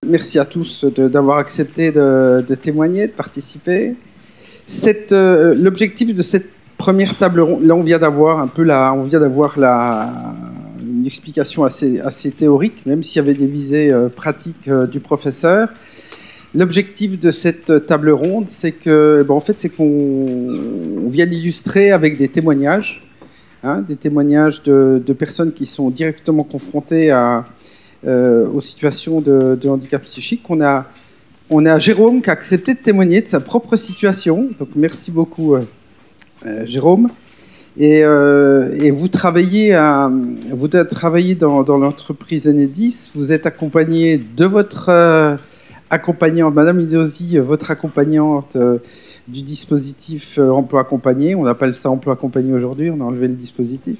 Merci à tous d'avoir accepté de témoigner, de participer. L'objectif de cette première table ronde, là on vient d'avoir une explication assez théorique, même s'il y avait des visées pratiques du professeur. L'objectif de cette table ronde, c'est que, c'est qu'on vient d'illustrer avec des témoignages, des témoignages de personnes qui sont directement confrontées aux situations de handicap psychique. On a Jérôme qui a accepté de témoigner de sa propre situation. Donc merci beaucoup Jérôme. Et vous travaillez dans l'entreprise Enedis. Vous êtes accompagné de votre accompagnante, Madame Idosi, votre accompagnante du dispositif emploi accompagné. On appelle ça emploi accompagné aujourd'hui, on a enlevé le dispositif.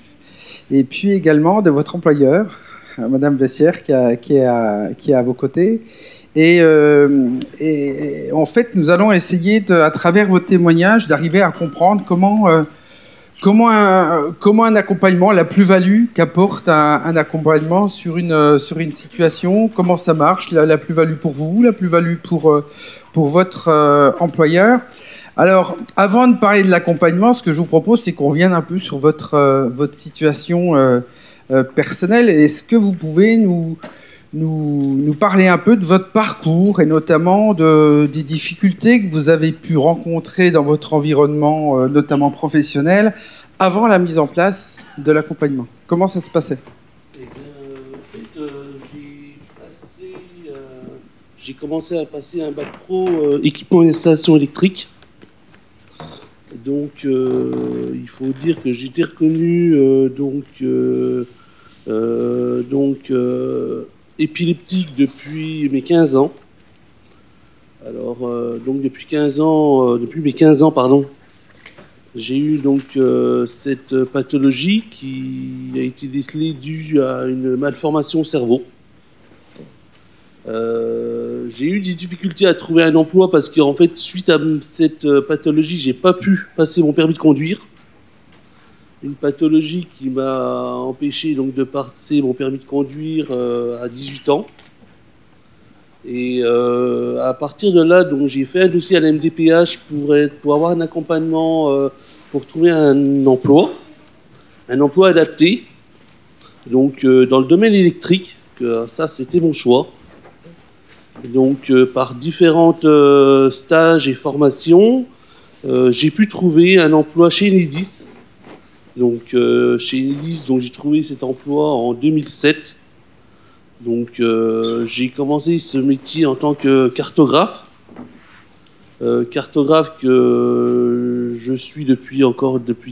Et puis également de votre employeur, Madame Vessière, qui est à vos côtés. Et en fait, nous allons essayer, à travers vos témoignages, d'arriver à comprendre comment un accompagnement, la plus-value qu'apporte un accompagnement sur une situation, comment ça marche, la plus-value pour vous, la plus-value pour votre employeur. Alors, avant de parler de l'accompagnement, ce que je vous propose, c'est qu'on revienne un peu sur votre situation personnelle. Est-ce que vous pouvez nous parler un peu de votre parcours et notamment des difficultés que vous avez pu rencontrer dans votre environnement, notamment professionnel, avant la mise en place de l'accompagnement? Comment ça se passait? J'ai commencé à passer un bac pro équipement et installation électrique. Donc, il faut dire que j'ai été reconnu épileptique depuis mes 15 ans. Alors, donc depuis mes 15 ans, pardon, j'ai eu donc cette pathologie qui a été décelée due à une malformation au cerveau. J'ai eu des difficultés à trouver un emploi parce qu'en fait, suite à cette pathologie, j'ai pas pu passer mon permis de conduire. Une pathologie qui m'a empêché donc de passer mon permis de conduire à 18 ans. Et à partir de là, donc j'ai fait un dossier à la MDPH pour avoir un accompagnement pour trouver un emploi adapté. Donc dans le domaine électrique, ça c'était mon choix. Donc par différentes stages et formations, j'ai pu trouver un emploi chez Enedis. Donc chez Enedis, donc j'ai trouvé cet emploi en 2007. Donc j'ai commencé ce métier en tant que cartographe. Cartographe que je suis depuis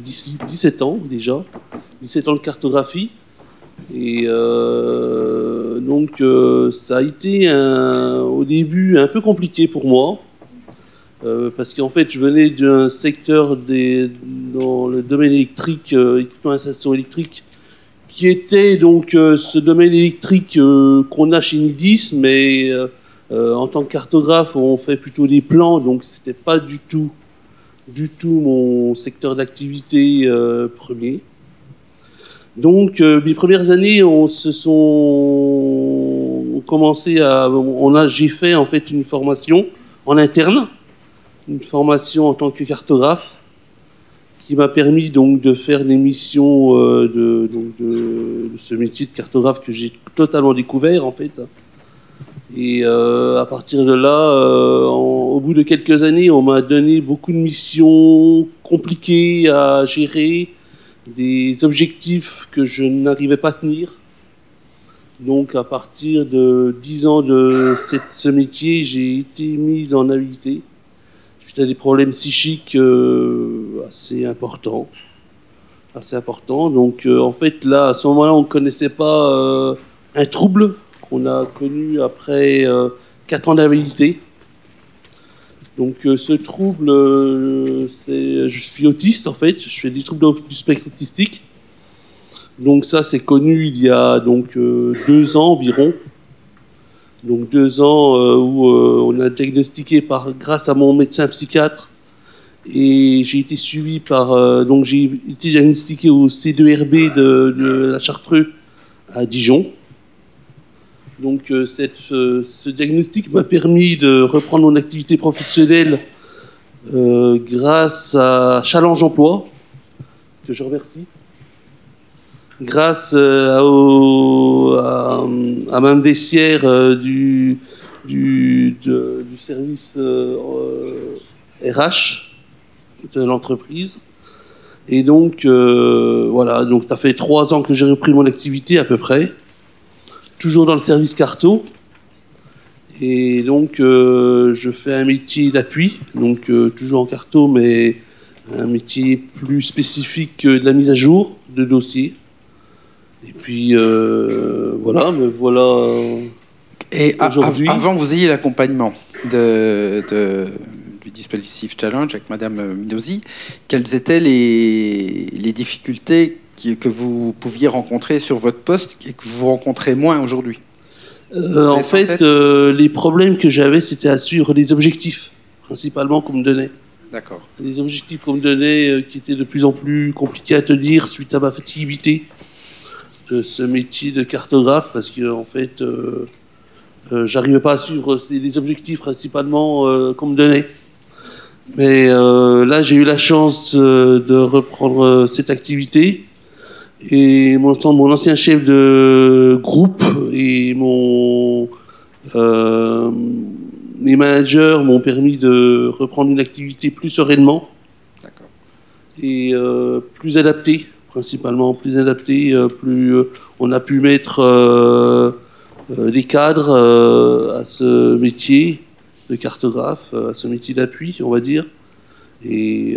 17 ans déjà. 17 ans de cartographie. Et donc ça a été au début un peu compliqué pour moi. Parce qu'en fait, je venais d'un secteur dans le domaine électrique, équipement d'installation électrique, qui était donc ce domaine électrique qu'on a chez Enedis, mais en tant que cartographe, on fait plutôt des plans, donc c'était pas du tout mon secteur d'activité premier. Donc mes premières années, j'ai fait en fait une formation en interne. Une formation en tant que cartographe qui m'a permis donc de faire des missions de ce métier de cartographe que j'ai totalement découvert en fait. Et à partir de là, au bout de quelques années, on m'a donné beaucoup de missions compliquées à gérer, des objectifs que je n'arrivais pas à tenir. Donc à partir de 10 ans de ce métier, j'ai été mis en invalidité. Suite à des problèmes psychiques assez importants. Donc en fait là, à ce moment-là, on ne connaissait pas un trouble qu'on a connu après 4 ans d'invalidité. Donc ce trouble, je suis autiste en fait, je fais des troubles du spectre autistique. Donc ça, c'est connu il y a donc 2 ans environ. Donc 2 ans où on a diagnostiqué grâce à mon médecin psychiatre, et j'ai été suivi par donc j'ai été diagnostiqué au C2RB de la Chartreux à Dijon. Donc ce diagnostic m'a permis de reprendre mon activité professionnelle grâce à Challenge Emploi, que je remercie, grâce à Mme Vessière du service RH de l'entreprise. Et donc, voilà, donc ça fait 3 ans que j'ai repris mon activité à peu près, toujours dans le service carto. Et donc, je fais un métier d'appui, donc toujours en carto, mais un métier plus spécifique que de la mise à jour de dossiers. Et puis, voilà, me voilà. Et avant que vous ayez l'accompagnement du dispositif Challenge avec Madame Minosi, quelles étaient les difficultés que vous pouviez rencontrer sur votre poste et que vous rencontrez moins aujourd'hui? En fait, les problèmes que j'avais, c'était à suivre les objectifs, principalement, qu'on me donnait. D'accord. Les objectifs qu'on me donnait qui étaient de plus en plus compliqués à tenir suite à ma fatigabilité de ce métier de cartographe, parce que en fait, j'arrivais pas à suivre les objectifs principalement qu'on me donnait. Mais là, j'ai eu la chance de reprendre cette activité. Et mon ancien chef de groupe et mes managers m'ont permis de reprendre une activité plus sereinement. D'accord. Et plus adaptée, principalement plus adaptée. On a pu mettre les cadres à ce métier de cartographe, à ce métier d'appui, on va dire. Et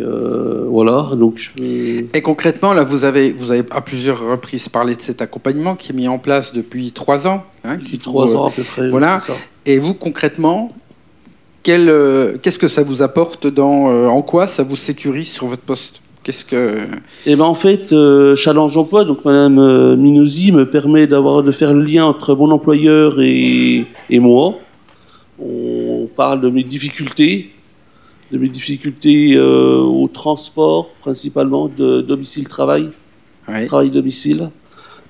voilà, donc Et concrètement, là, vous avez à plusieurs reprises parlé de cet accompagnement qui est mis en place depuis 3 ans. Depuis 3 ans à peu près. Voilà. C'est ça. Et vous, concrètement, qu'est-ce que ça vous apporte en quoi ça vous sécurise sur votre poste? Eh ben en fait, Challenge Emploi, donc Madame Minosi me permet de faire le lien entre mon employeur et moi. On parle de mes difficultés au transport, principalement de domicile-travail, oui. Travail-domicile.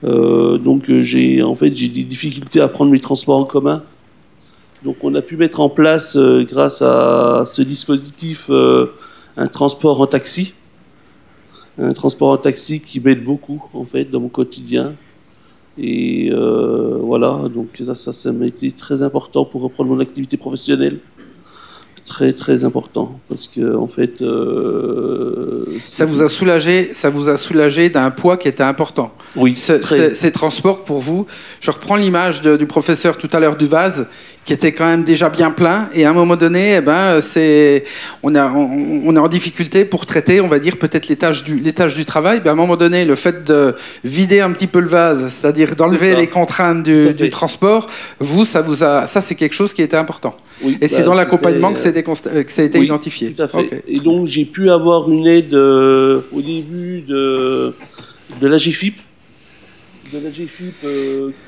Donc j'ai des difficultés à prendre mes transports en commun. Donc on a pu mettre en place, grâce à ce dispositif, un transport en taxi. Un transport en taxi qui m'aide beaucoup, en fait, dans mon quotidien. Et voilà, donc ça m'a été très important pour reprendre mon activité professionnelle. Très très important, parce que en fait ça vous a soulagé d'un poids qui était important. Oui. Ces transports pour vous, je reprends l'image du professeur tout à l'heure du vase qui était quand même déjà bien plein, et à un moment donné, on est en difficulté pour traiter, on va dire, peut-être les tâches du travail. À un moment donné, le fait de vider un petit peu le vase, c'est-à-dire d'enlever les contraintes du transport, ça c'est quelque chose qui était important. Oui, et c'est dans l'accompagnement que ça a été identifié. Tout à fait. Okay. Et donc j'ai pu avoir une aide au début de l'AGFIP, qui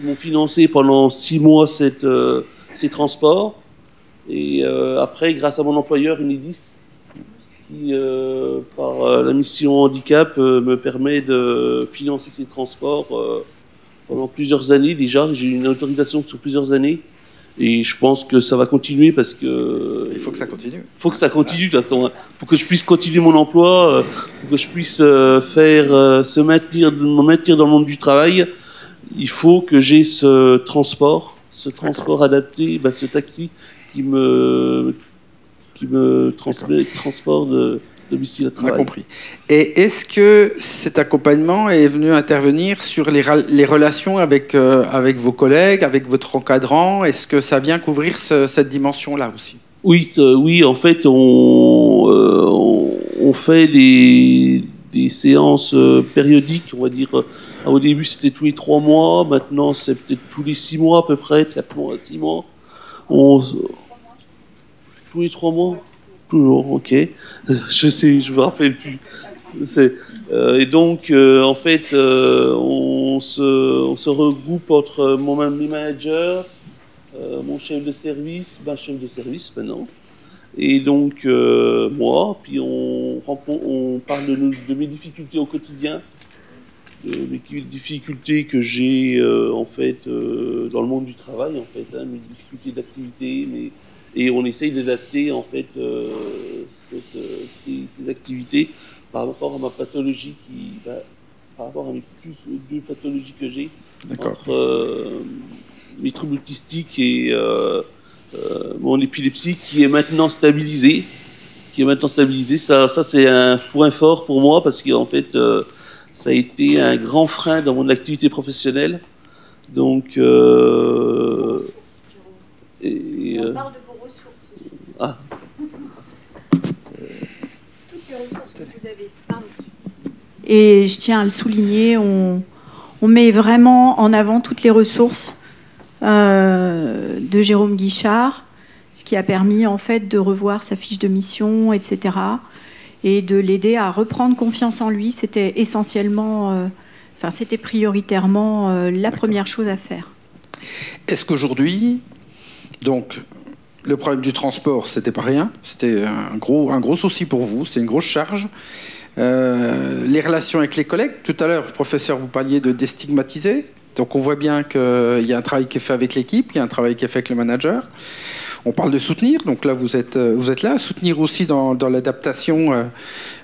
m'ont financé pendant 6 mois ces transports. Et après, grâce à mon employeur Unidis, qui par la mission handicap me permet de financer ces transports pendant plusieurs années déjà. J'ai eu une autorisation sur plusieurs années. Et je pense que ça va continuer parce que... Il faut que ça continue. Il faut que ça continue, de toute façon. Pour que je puisse continuer mon emploi, pour que je puisse me maintenir dans le monde du travail, il faut que j'ai ce transport adapté, ce taxi qui me transporte de domicile à travail. On a compris. Et est-ce que cet accompagnement est venu intervenir sur les relations avec vos collègues, avec votre encadrant? Est-ce que ça vient couvrir cette dimension-là aussi? Oui, en fait, on fait des séances périodiques, on va dire. Au début, c'était tous les 3 mois. Maintenant, c'est peut-être tous les 6 mois à peu près, 4 mois, 6 mois. Tous les 3 mois. Toujours, ok. Je me rappelle plus. Et donc, en fait, on se regroupe entre mes managers, mon chef de service maintenant, et donc moi, puis on parle de mes difficultés au quotidien, de mes difficultés que j'ai en fait dans le monde du travail, en fait, mes difficultés d'activité, et on essaye d'adapter en fait ces activités par rapport à ma pathologie, par rapport à mes deux pathologies que j'ai, entre mes troubles autistiques et mon épilepsie qui est maintenant stabilisée. Ça c'est un point fort pour moi parce qu'en fait, ça a été un grand frein dans mon activité professionnelle. Donc, on parle de vos ressources aussi. Toutes les ressources que vous avez. Pardon. Et je tiens à le souligner, on met vraiment en avant toutes les ressources de Jérôme Guichard, ce qui a permis en fait de revoir sa fiche de mission, etc. Et de l'aider à reprendre confiance en lui. C'était essentiellement, c'était prioritairement la première chose à faire. Est-ce qu'aujourd'hui, donc, le problème du transport, c'était pas rien, c'était un gros souci pour vous, c'est une grosse charge. Les relations avec les collègues, tout à l'heure, professeur, vous parliez de déstigmatiser. Donc on voit bien qu'il y a un travail qui est fait avec l'équipe, il y a un travail qui est fait avec le manager. On parle de soutenir, donc là vous êtes là, soutenir aussi dans l'adaptation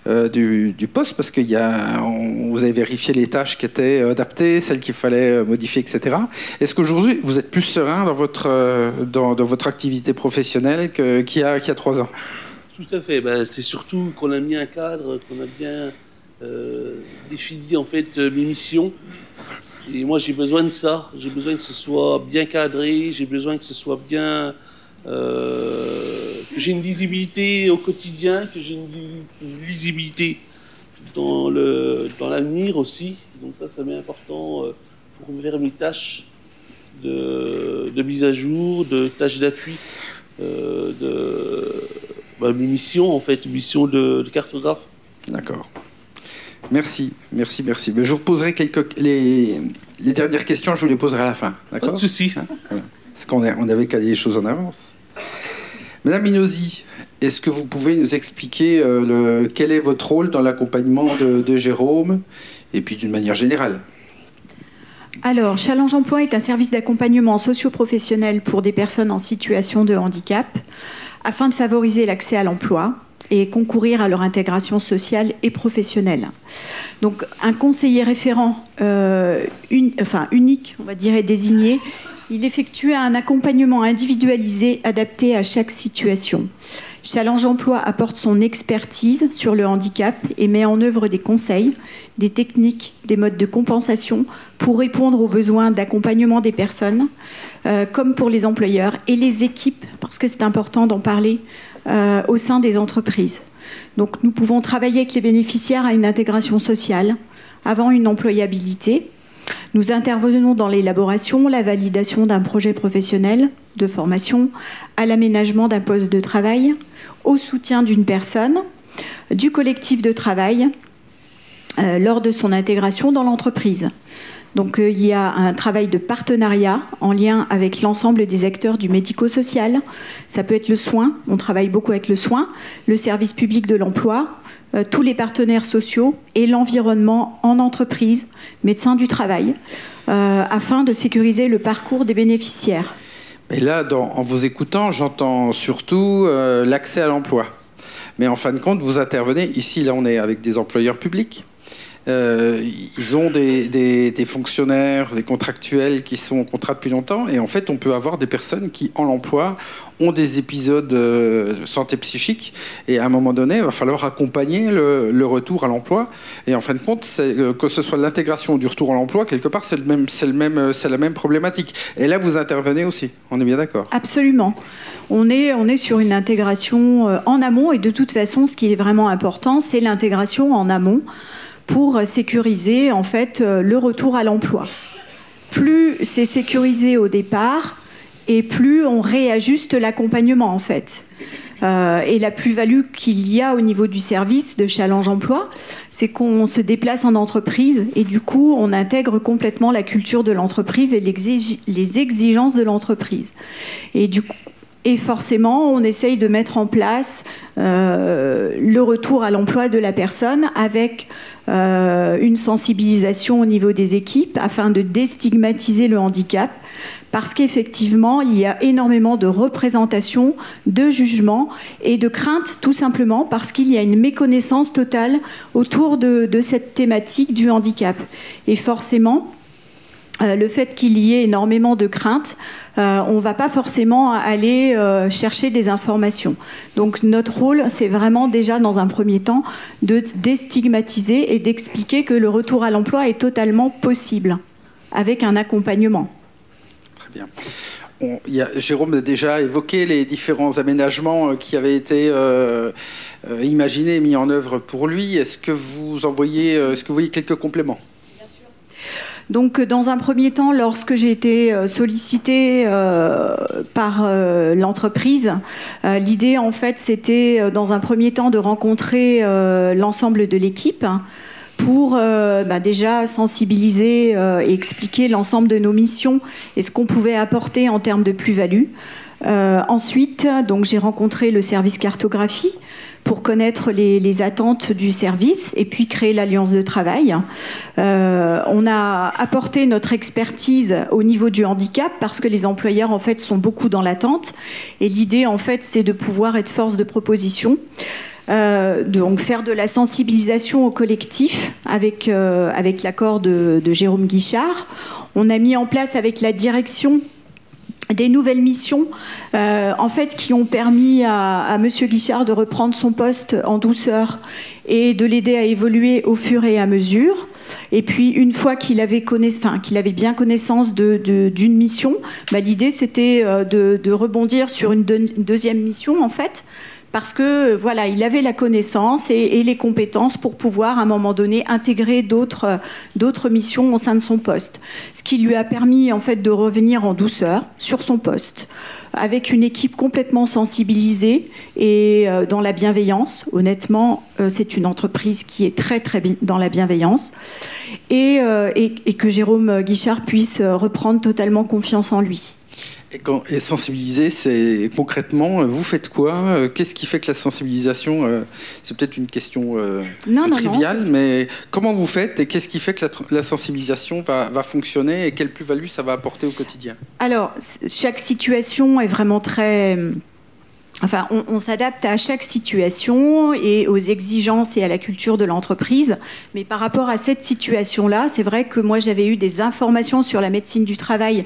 du poste, parce que vous avez vérifié les tâches qui étaient adaptées, celles qu'il fallait modifier, etc. Est-ce qu'aujourd'hui vous êtes plus serein dans votre activité professionnelle qu'il y a 3 ans? Tout à fait. C'est surtout qu'on a mis un cadre, qu'on a bien défini en fait mes missions. Et moi, j'ai besoin de ça. J'ai besoin que ce soit bien cadré. J'ai besoin que ce soit bien... que j'ai une lisibilité au quotidien, que j'ai une lisibilité dans l'avenir aussi. Donc ça m'est important pour faire mes tâches de mise à jour, de tâches d'appui, mes missions, en fait, missions de cartographe. D'accord. Merci. Mais je vous reposerai les dernières questions, je vous les poserai à la fin. D'accord ? Pas de souci. Voilà. Parce qu'on avait calé les choses en avance. Madame Minozzi, est-ce que vous pouvez nous expliquer quel est votre rôle dans l'accompagnement de Jérôme, et puis d'une manière générale ? Alors, Challenge Emploi est un service d'accompagnement socio-professionnel pour des personnes en situation de handicap, afin de favoriser l'accès à l'emploi et concourir à leur intégration sociale et professionnelle. Donc, un conseiller référent unique, on va dire, est désigné. Il effectue un accompagnement individualisé adapté à chaque situation. Challenge Emploi apporte son expertise sur le handicap et met en œuvre des conseils, des techniques, des modes de compensation pour répondre aux besoins d'accompagnement des personnes, comme pour les employeurs et les équipes, parce que c'est important d'en parler, au sein des entreprises. Donc nous pouvons travailler avec les bénéficiaires à une intégration sociale avant une employabilité. Nous intervenons dans l'élaboration, la validation d'un projet professionnel de formation, à l'aménagement d'un poste de travail, au soutien d'une personne, du collectif de travail lors de son intégration dans l'entreprise. Donc il y a un travail de partenariat en lien avec l'ensemble des acteurs du médico-social. Ça peut être le soin, on travaille beaucoup avec le soin, le service public de l'emploi, tous les partenaires sociaux et l'environnement en entreprise, médecins du travail, afin de sécuriser le parcours des bénéficiaires. Et là, en vous écoutant, j'entends surtout l'accès à l'emploi. Mais en fin de compte, vous intervenez, ici, là on est avec des employeurs publics. Ils ont des fonctionnaires, des contractuels qui sont en contrat depuis longtemps, et en fait on peut avoir des personnes qui en l'emploi ont des épisodes de santé psychique, et à un moment donné il va falloir accompagner le retour à l'emploi, et en fin de compte que ce soit l'intégration ou du retour à l'emploi, quelque part c'est la même problématique, et là vous intervenez aussi, on est bien d'accord? Absolument, on est sur une intégration en amont, et de toute façon ce qui est vraiment important c'est l'intégration en amont pour sécuriser en fait le retour à l'emploi. Plus c'est sécurisé au départ et plus on réajuste l'accompagnement en fait. Et la plus-value qu'il y a au niveau du service de Challenge Emploi, c'est qu'on se déplace en entreprise et du coup, on intègre complètement la culture de l'entreprise et les exigences de l'entreprise. Et forcément, on essaye de mettre en place le retour à l'emploi de la personne avec une sensibilisation au niveau des équipes afin de déstigmatiser le handicap. Parce qu'effectivement, il y a énormément de représentations, de jugements et de craintes, tout simplement parce qu'il y a une méconnaissance totale autour de cette thématique du handicap. Et forcément, le fait qu'il y ait énormément de craintes, on ne va pas forcément aller chercher des informations. Donc notre rôle, c'est vraiment déjà dans un premier temps de déstigmatiser et d'expliquer que le retour à l'emploi est totalement possible avec un accompagnement. Très bien. Jérôme a déjà évoqué les différents aménagements qui avaient été imaginés et mis en œuvre pour lui. Est-ce que vous voyez quelques compléments ? Donc, dans un premier temps, lorsque j'ai été sollicitée par l'entreprise, l'idée, en fait, c'était, dans un premier temps, de rencontrer l'ensemble de l'équipe pour déjà sensibiliser et expliquer l'ensemble de nos missions et ce qu'on pouvait apporter en termes de plus-value. Ensuite, donc, j'ai rencontré le service cartographie pour connaître les attentes du service et puis créer l'alliance de travail. On a apporté notre expertise au niveau du handicap parce que les employeurs en fait sont beaucoup dans l'attente et l'idée en fait c'est de pouvoir être force de proposition. Donc faire de la sensibilisation au collectif avec l'accord de Jérôme Guichard. On a mis en place avec la direction des nouvelles missions en fait, qui ont permis à Monsieur Guichard de reprendre son poste en douceur et de l'aider à évoluer au fur et à mesure. Et puis, une fois qu'il avait bien connaissance d'une mission, l'idée, c'était de rebondir sur une deuxième mission, en fait, parce que voilà, il avait la connaissance et les compétences pour pouvoir à un moment donné intégrer d'autres missions au sein de son poste, ce qui lui a permis en fait de revenir en douceur sur son poste avec une équipe complètement sensibilisée et dans la bienveillance. Honnêtement, c'est une entreprise qui est très très dans la bienveillance et que Jérôme Guichard puisse reprendre totalement confiance en lui. Et sensibiliser, c'est concrètement, vous faites quoi ? Qu'est-ce qui fait que la sensibilisation, c'est peut-être une question triviale, mais comment vous faites et qu'est-ce qui fait que la sensibilisation va fonctionner et quelle plus-value ça va apporter au quotidien ? Alors, chaque situation est vraiment très... Enfin, on s'adapte à chaque situation et aux exigences et à la culture de l'entreprise. Mais par rapport à cette situation-là, c'est vrai que moi, j'avais eu des informations sur la médecine du travail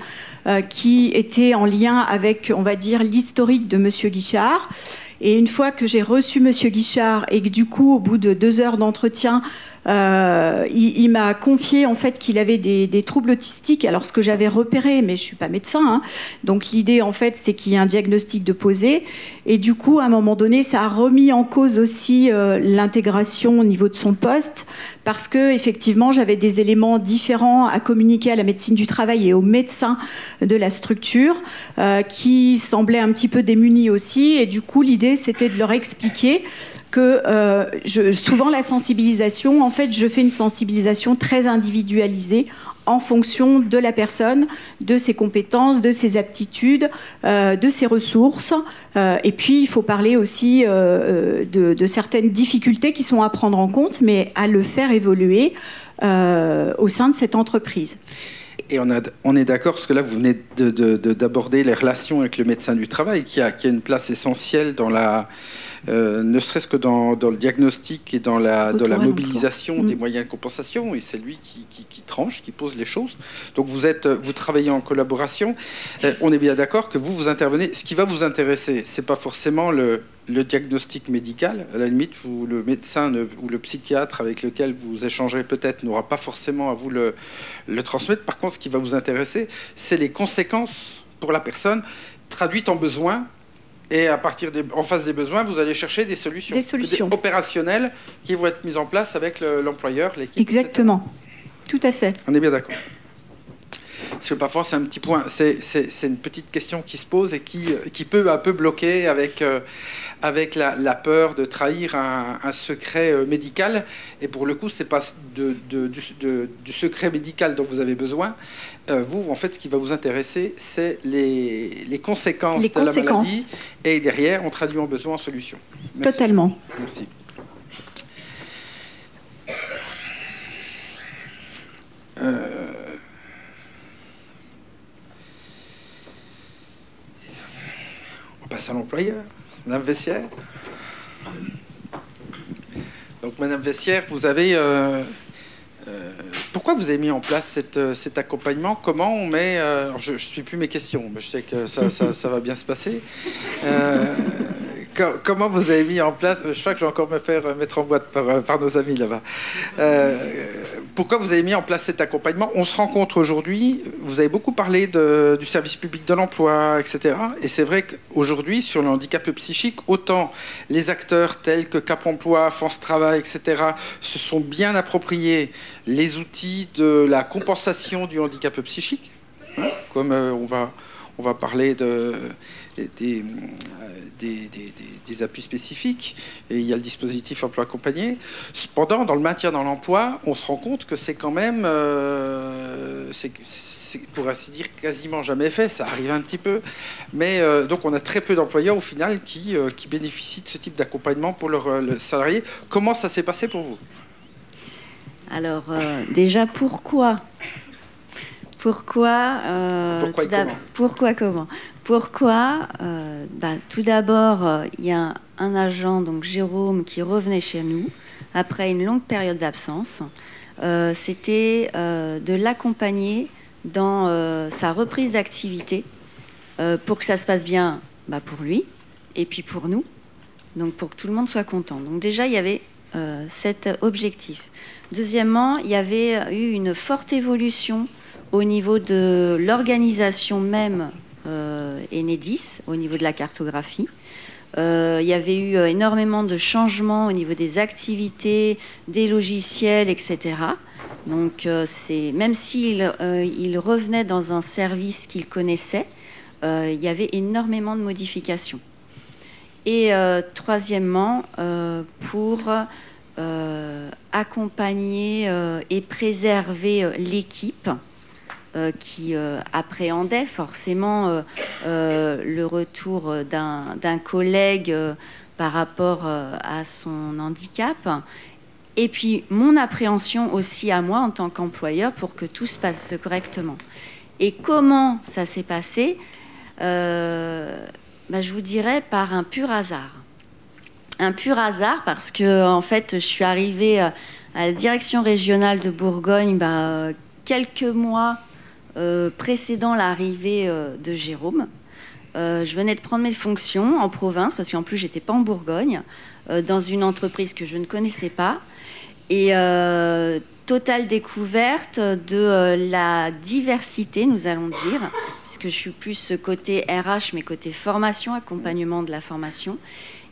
qui étaient en lien avec, on va dire, l'historique de Monsieur Guichard. Et une fois que j'ai reçu Monsieur Guichard et que du coup, au bout de 2 heures d'entretien, il m'a confié en fait qu'il avait des troubles autistiques, alors ce que j'avais repéré, mais je suis pas médecin, hein. Donc l'idée en fait c'est qu'il y ait un diagnostic de poser et du coup à un moment donné ça a remis en cause aussi l'intégration au niveau de son poste parce que effectivement j'avais des éléments différents à communiquer à la médecine du travail et aux médecins de la structure qui semblaient un petit peu démunis aussi et du coup l'idée c'était de leur expliquer que souvent la sensibilisation, en fait, je fais une sensibilisation très individualisée en fonction de la personne, de ses compétences, de ses aptitudes, de ses ressources. Et puis, il faut parler aussi de certaines difficultés qui sont à prendre en compte, mais à le faire évoluer au sein de cette entreprise. Et on est d'accord, parce que là, vous venez d'aborder les relations avec le médecin du travail, qui a une place essentielle dans ne serait-ce que dans le diagnostic et dans la mobilisation des moyens de compensation, et c'est lui qui tranche, qui pose les choses. Donc vous travaillez en collaboration. On est bien d'accord que vous intervenez. Ce qui va vous intéresser, c'est pas forcément le diagnostic médical, à la limite, où le médecin ou le psychiatre avec lequel vous échangerez peut-être n'aura pas forcément à vous le transmettre. Par contre, ce qui va vous intéresser, c'est les conséquences pour la personne traduites en besoins. Et en face des besoins, vous allez chercher des solutions opérationnelles qui vont être mises en place avec l'employeur, l'équipe. Exactement, etc. Tout à fait. On est bien d'accord. Parce que parfois, c'est un petit point, c'est une petite question qui se pose et qui peut un peu bloquer avec la peur de trahir un secret médical. Et pour le coup, c'est pas du secret médical dont vous avez besoin. Vous, en fait, ce qui va vous intéresser, c'est les conséquences de la maladie. Et derrière, on traduit en besoin en solution. Merci. Totalement. Merci. On passe à l'employeur. Madame Vessière. Donc, Madame Vessière, vous avez... pourquoi vous avez mis en place cet accompagnement? Comment on met... je ne suis plus mes questions, mais je sais que ça va bien se passer. Comment vous avez mis en place... Je crois que je vais encore me faire mettre en boîte par nos amis là-bas. Pourquoi vous avez mis en place cet accompagnement? On se rencontre aujourd'hui, vous avez beaucoup parlé du service public de l'emploi, etc. Et c'est vrai qu'aujourd'hui, sur le handicap psychique, autant les acteurs tels que Cap Emploi, France Travail, etc., se sont bien appropriés les outils de la compensation du handicap psychique, hein, comme on va parler des appuis spécifiques, et il y a le dispositif emploi accompagné. Cependant, dans le maintien dans l'emploi, on se rend compte que c'est quand même, c'est pour ainsi dire, quasiment jamais fait. Ça arrive un petit peu, mais donc on a très peu d'employeurs au final qui bénéficient de ce type d'accompagnement pour leurs salariés. Comment ça s'est passé pour vous? Alors, déjà, pourquoi tout d'abord, il y a un agent, donc Jérôme, qui revenait chez nous après une longue période d'absence. C'était de l'accompagner dans sa reprise d'activité pour que ça se passe bien pour lui et puis pour nous, donc pour que tout le monde soit content. Donc déjà, il y avait cet objectif. Deuxièmement, il y avait eu une forte évolution au niveau de l'organisation même Enedis, au niveau de la cartographie. Il y avait eu énormément de changements au niveau des activités, des logiciels, etc. Donc, même s'il revenait dans un service qu'il connaissait, il y avait énormément de modifications. Et troisièmement, pour accompagner et préserver l'équipe, qui appréhendait forcément le retour d'un collègue par rapport à son handicap, et puis mon appréhension aussi à moi en tant qu'employeur pour que tout se passe correctement. Et comment ça s'est passé? Je vous dirais par un pur hasard. Un pur hasard parce que en fait, je suis arrivée à la direction régionale de Bourgogne quelques mois précédant l'arrivée de Jérôme. Je venais de prendre mes fonctions en province, parce qu'en plus, j'étais pas en Bourgogne, dans une entreprise que je ne connaissais pas. Et totale découverte de la diversité, nous allons dire, puisque je suis plus ce côté RH, mais côté formation, accompagnement de la formation.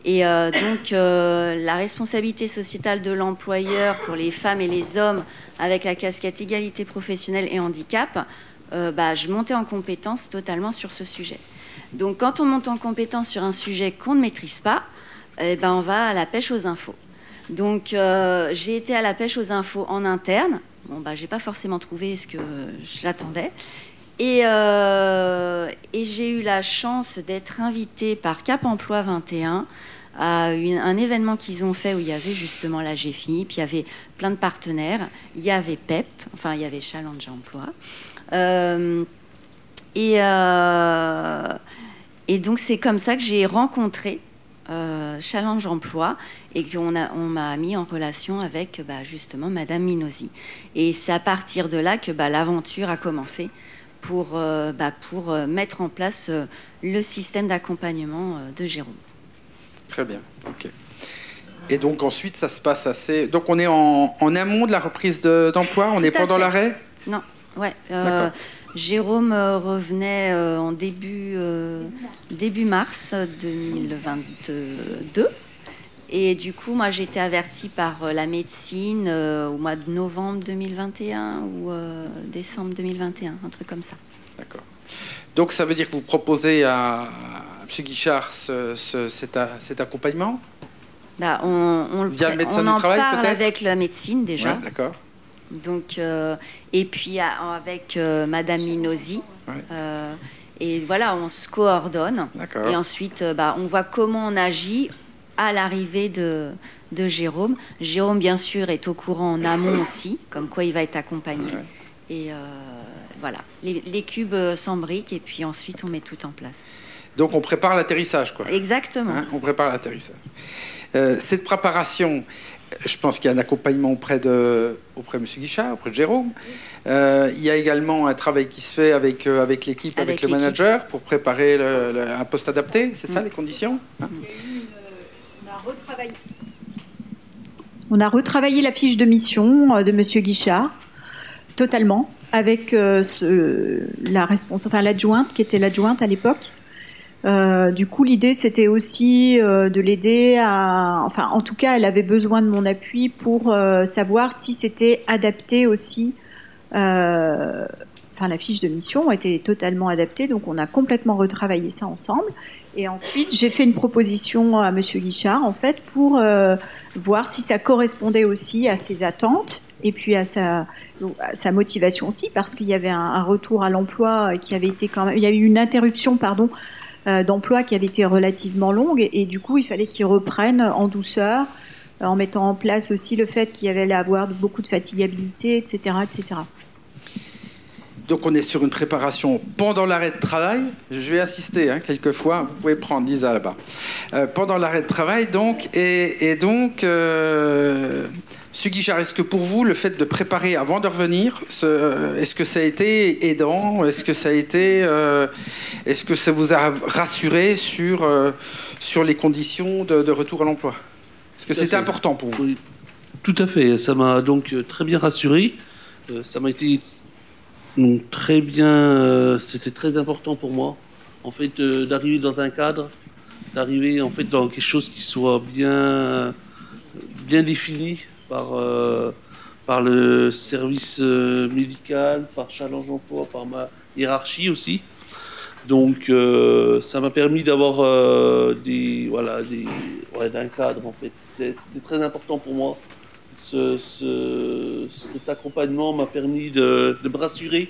Et donc, la responsabilité sociétale de l'employeur pour les femmes et les hommes avec la casquette égalité professionnelle et handicap, je montais en compétence totalement sur ce sujet. Donc, quand on monte en compétence sur un sujet qu'on ne maîtrise pas, on va à la pêche aux infos. Donc, j'ai été à la pêche aux infos en interne. Bon, j'ai pas forcément trouvé ce que j'attendais. Et j'ai eu la chance d'être invitée par Cap Emploi 21 à un événement qu'ils ont fait où il y avait justement la GFI, puis il y avait plein de partenaires. Il y avait PEP, enfin il y avait Challenge Emploi. Et donc c'est comme ça que j'ai rencontré Challenge Emploi et qu'on m'a mis en relation avec justement Madame Minosi. Et c'est à partir de là que l'aventure a commencé pour mettre en place le système d'accompagnement de Jérôme. Très bien, ok. Et donc ensuite, ça se passe assez... Donc on est en amont de la reprise d'emploi, on est pendant l'arrêt? Non, ouais. Jérôme revenait en début mars 2022. Et du coup, moi, j'ai été avertie par la médecine au mois de novembre 2021 ou décembre 2021, un truc comme ça. D'accord. Donc ça veut dire que vous proposez à M. Guichard cet accompagnement on via le médecin on du en travail, parle peut-être avec la médecine déjà. Ouais, d'accord. Donc, et puis avec Madame Minosi. Ouais. Et voilà, on se coordonne. D'accord. Et ensuite, on voit comment on agit à l'arrivée de Jérôme. Jérôme, bien sûr, est au courant en amont aussi, comme quoi il va être accompagné. Ouais. Et voilà, les cubes s'embriquent et puis ensuite on met tout en place. Donc on prépare l'atterrissage, quoi. Exactement. Hein, on prépare l'atterrissage. Cette préparation, je pense qu'il y a un accompagnement auprès de M. Guichard, auprès de Jérôme. Il y a également un travail qui se fait avec l'équipe, avec le manager, pour préparer un poste adapté. C'est ça, les conditions, hein? On a retravaillé la fiche de mission de M. Guichard, totalement, avec l'adjointe, qui était l'adjointe à l'époque. Du coup, l'idée, c'était aussi de l'aider en tout cas, elle avait besoin de mon appui pour savoir si c'était adapté aussi. La fiche de mission était totalement adaptée, donc on a complètement retravaillé ça ensemble. Et ensuite, j'ai fait une proposition à M. Guichard, en fait, pour voir si ça correspondait aussi à ses attentes et puis à sa motivation aussi, parce qu'il y avait un retour à l'emploi qui avait été quand même... Il y a eu une interruption, d'emploi qui avait été relativement longue, et du coup, il fallait qu'il reprenne en douceur, en mettant en place aussi le fait qu'il y avait à avoir beaucoup de fatigabilité, etc., etc. Donc on est sur une préparation pendant l'arrêt de travail. Je vais insister, quelquefois, vous pouvez prendre Lisa là-bas. Pendant l'arrêt de travail, donc, M. Guichard, est-ce que pour vous, le fait de préparer avant de revenir, est-ce que ça a été aidant? Est-ce que ça vous a rassuré sur les conditions de retour à l'emploi? Est-ce que c'était important pour vous? Oui, tout à fait. Ça m'a donc très bien rassuré. Ça m'a été très bien. C'était très important pour moi, en fait, d'arriver dans un cadre, d'arriver en fait dans quelque chose qui soit bien défini par le service médical, par Challenge Emploi, par ma hiérarchie aussi. Donc ça m'a permis d'avoir un cadre, en fait. C'était très important pour moi. Cet accompagnement m'a permis de me rassurer,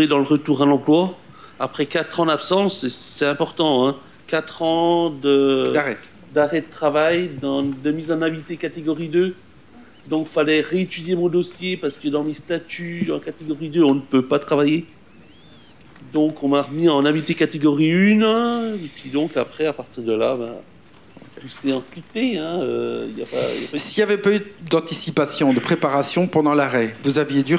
dans le retour à l'emploi. Après 4 ans d'absence, c'est important, 4 ans d'arrêt de travail, de mise en invalidité catégorie 2. Donc il fallait réétudier mon dossier parce que dans mes statuts en catégorie 2, on ne peut pas travailler. Donc on m'a remis en invalidité catégorie 1. Et puis donc après, à partir de là, tout s'est encrypté. S'il n'y avait pas eu d'anticipation, de préparation pendant l'arrêt, vous aviez dû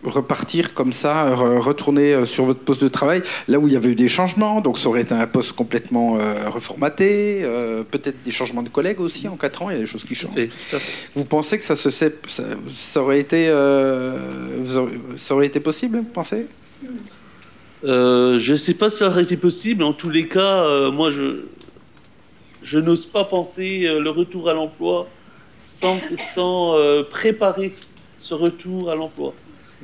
repartir comme ça, retourner sur votre poste de travail, là où il y avait eu des changements, donc ça aurait été un poste complètement reformaté, peut-être des changements de collègues aussi en 4 ans, il y a des choses qui changent. Vous pensez que ça aurait été possible, vous pensez? Je ne sais pas si ça aurait été possible, en tous les cas, moi je n'ose pas penser le retour à l'emploi sans préparer ce retour à l'emploi.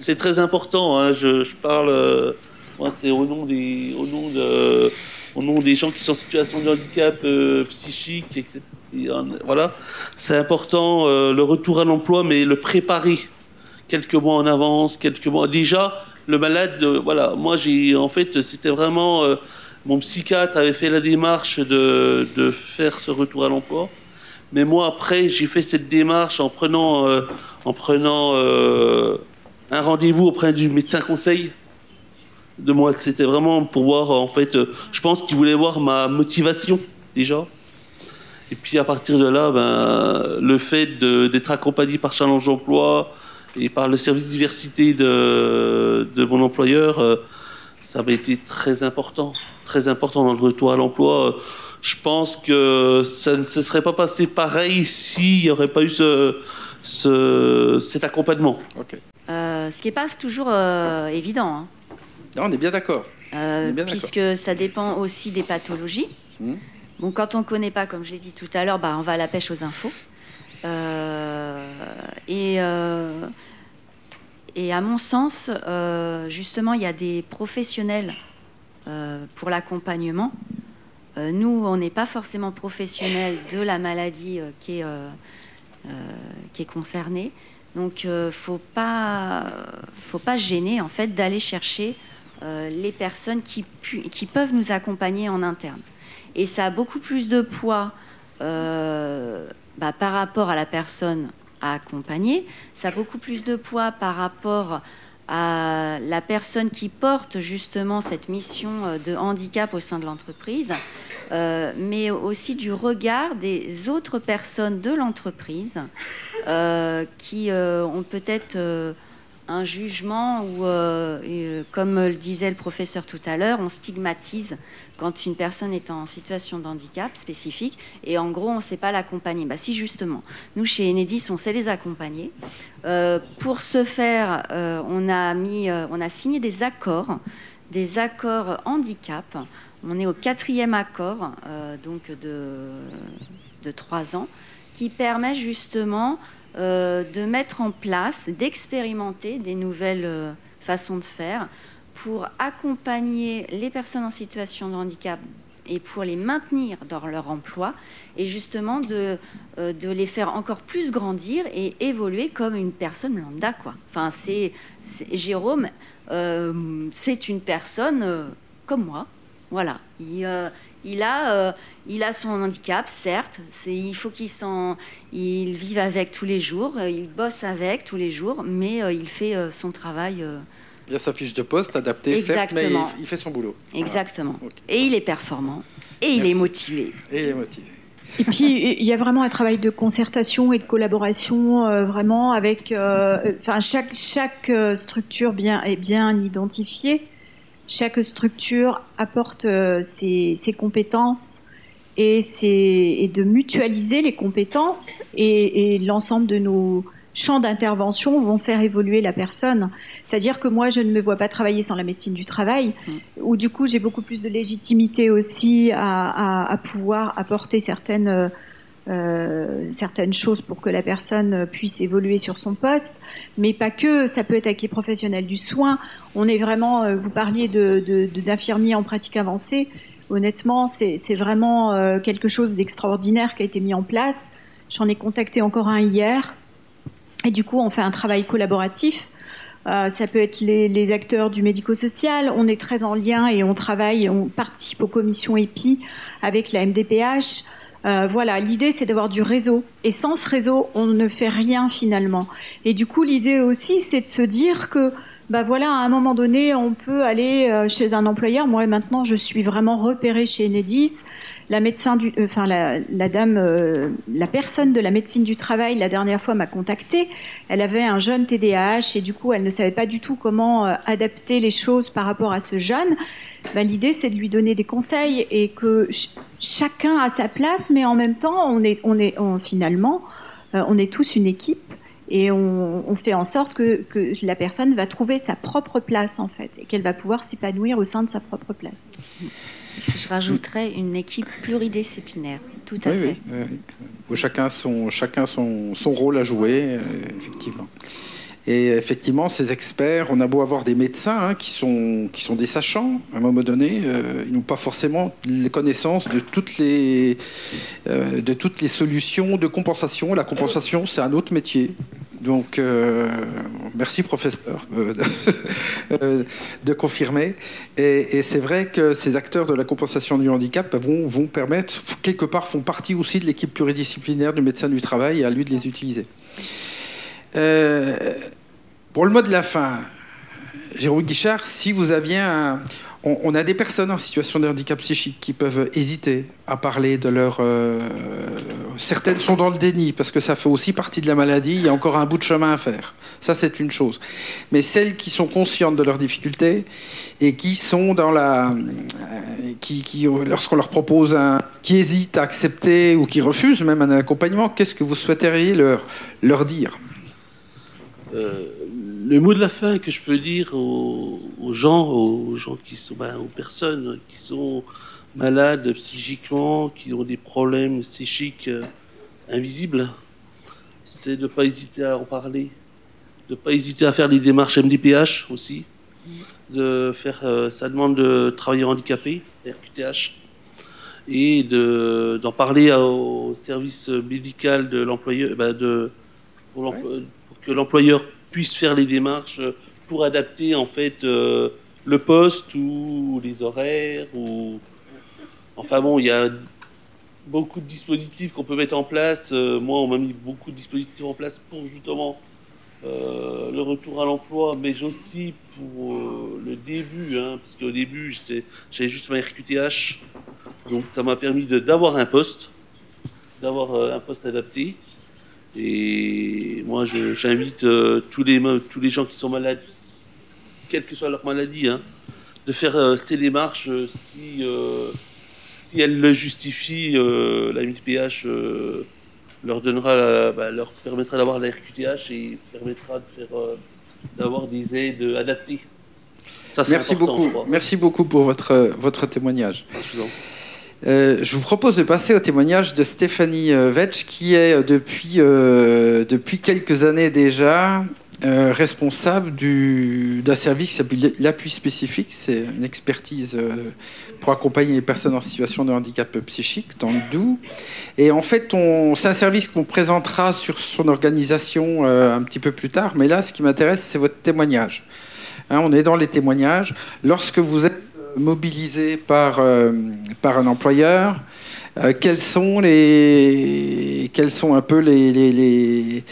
C'est très important, je parle, moi c'est au nom des gens qui sont en situation de handicap psychique, etc. Voilà, c'est important le retour à l'emploi, mais le préparer quelques mois en avance, déjà. Le malade, moi c'était vraiment... mon psychiatre avait fait la démarche de faire ce retour à l'emploi. Mais moi, après, j'ai fait cette démarche en prenant un rendez-vous auprès du médecin conseil de moi. C'était vraiment pour voir, en fait, je pense qu'il voulait voir ma motivation, déjà. Et puis, à partir de là, le fait d'être accompagné par Challenge Emploi et par le service diversité de mon employeur, ça m'a été très important dans le retour à l'emploi. Je pense que ça ne se serait pas passé pareil s'il n'y aurait pas eu cet accompagnement. Okay. Ce qui n'est pas toujours évident. Non, on est bien d'accord. Puisque ça dépend aussi des pathologies. Bon, quand on ne connaît pas, comme je l'ai dit tout à l'heure, on va à la pêche aux infos. Et à mon sens, justement, il y a des professionnels pour l'accompagnement. Nous, on n'est pas forcément professionnels de la maladie qui est concernée. Donc, faut pas gêner, en fait, d'aller chercher les personnes qui peuvent nous accompagner en interne. Et ça a beaucoup plus de poids par rapport à la personne à accompagner. Ça a beaucoup plus de poids par rapport à la personne qui porte justement cette mission de handicap au sein de l'entreprise, mais aussi du regard des autres personnes de l'entreprise qui ont peut-être un jugement ou, comme le disait le professeur tout à l'heure, on stigmatise quand une personne est en situation de handicap spécifique et en gros on ne sait pas l'accompagner. Si justement, nous chez Enedis on sait les accompagner. Pour ce faire, on a signé des accords handicap. On est au 4e accord donc de 3 ans qui permet justement de mettre en place, d'expérimenter des nouvelles façons de faire pour accompagner les personnes en situation de handicap et pour les maintenir dans leur emploi et justement de les faire encore plus grandir et évoluer comme une personne lambda, quoi. Enfin, Jérôme, c'est une personne comme moi. Voilà. Il a son handicap, certes. Il faut il vive avec tous les jours, il bosse avec tous les jours, mais il fait son travail. Il y a sa fiche de poste adaptée, exactement. Certes, mais il fait son boulot. Exactement. Voilà. Okay. Et il est performant. Et il est motivé. Et puis, il y a vraiment un travail de concertation et de collaboration vraiment avec... chaque structure est bien identifiée. Chaque structure apporte ses compétences et de mutualiser les compétences et l'ensemble de nos champs d'intervention vont faire évoluer la personne. C'est-à-dire que moi, je ne me vois pas travailler sans la médecine du travail, où du coup, j'ai beaucoup plus de légitimité aussi à pouvoir apporter certaines choses pour que la personne puisse évoluer sur son poste, mais pas que, ça peut être avec les professionnels du soin. On est vraiment, vous parliez d'infirmiers en pratique avancée, honnêtement, c'est vraiment quelque chose d'extraordinaire qui a été mis en place. J'en ai contacté encore un hier, et du coup, on fait un travail collaboratif. Ça peut être les acteurs du médico-social. On est très en lien et on participe aux commissions EPI avec la MDPH. Voilà, l'idée c'est d'avoir du réseau. Et sans ce réseau, on ne fait rien finalement. Et du coup, l'idée aussi, c'est de se dire que, voilà, à un moment donné, on peut aller chez un employeur. Moi, maintenant, je suis vraiment repérée chez Enedis. La personne de la médecine du travail, la dernière fois, m'a contactée. Elle avait un jeune TDAH et du coup, elle ne savait pas du tout comment adapter les choses par rapport à ce jeune. L'idée, c'est de lui donner des conseils et que chacun a sa place, mais en même temps, on est tous une équipe et on fait en sorte que la personne va trouver sa propre place, en fait, et qu'elle va pouvoir s'épanouir au sein de sa propre place. Je rajouterais une équipe pluridisciplinaire, tout à fait. Oui. Où chacun son rôle à jouer, effectivement. Et effectivement, ces experts, on a beau avoir des médecins qui sont des sachants, à un moment donné, ils n'ont pas forcément les connaissances de toutes les solutions de compensation. La compensation, c'est un autre métier. Donc, merci professeur de confirmer. Et c'est vrai que ces acteurs de la compensation du handicap vont permettre, quelque part, font partie aussi de l'équipe pluridisciplinaire du médecin du travail et à lui de les utiliser. Pour le mot de la fin, Jérôme Guichard, si vous aviez on a des personnes en situation de handicap psychique qui peuvent hésiter à parler de leur... certaines sont dans le déni, parce que ça fait aussi partie de la maladie, il y a encore un bout de chemin à faire. Ça, c'est une chose. Mais celles qui sont conscientes de leurs difficultés et qui sont dans lorsqu'on leur propose qui hésitent à accepter ou qui refusent même un accompagnement, qu'est-ce que vous souhaiteriez leur dire ? Le mot de la fin que je peux dire aux gens qui sont, aux personnes qui sont malades psychiquement, qui ont des problèmes psychiques invisibles, c'est de ne pas hésiter à en parler, de ne pas hésiter à faire les démarches MDPH aussi, de faire sa demande de travailleur handicapé, RQTH, et d'en parler au service médical de l'employeur, pour que l'employeur puisse faire les démarches pour adapter en fait le poste ou les horaires. Enfin bon, il y a beaucoup de dispositifs qu'on peut mettre en place. Moi, on m'a mis beaucoup de dispositifs en place pour justement le retour à l'emploi, mais aussi pour le début, parce qu'au début, j'avais juste ma RQTH, donc ça m'a permis d'avoir un poste adapté. Et moi, j'invite tous les gens qui sont malades, quelle que soit leur maladie, de faire ces démarches si elles le justifient. La MDPH leur permettra d'avoir la RQTH et permettra d'avoir des aides adaptées. Ça, merci beaucoup. Merci beaucoup pour votre témoignage. Je vous propose de passer au témoignage de Stéphanie Vetch, qui est depuis quelques années déjà responsable d'un service qui s'appelle l'appui spécifique. C'est une expertise pour accompagner les personnes en situation de handicap psychique dans le Doubs. Et en fait, c'est un service qu'on présentera sur son organisation un petit peu plus tard. Mais là, ce qui m'intéresse, c'est votre témoignage. On est dans les témoignages. Lorsque vous êtes mobilisé par un employeur, quels sont un peu les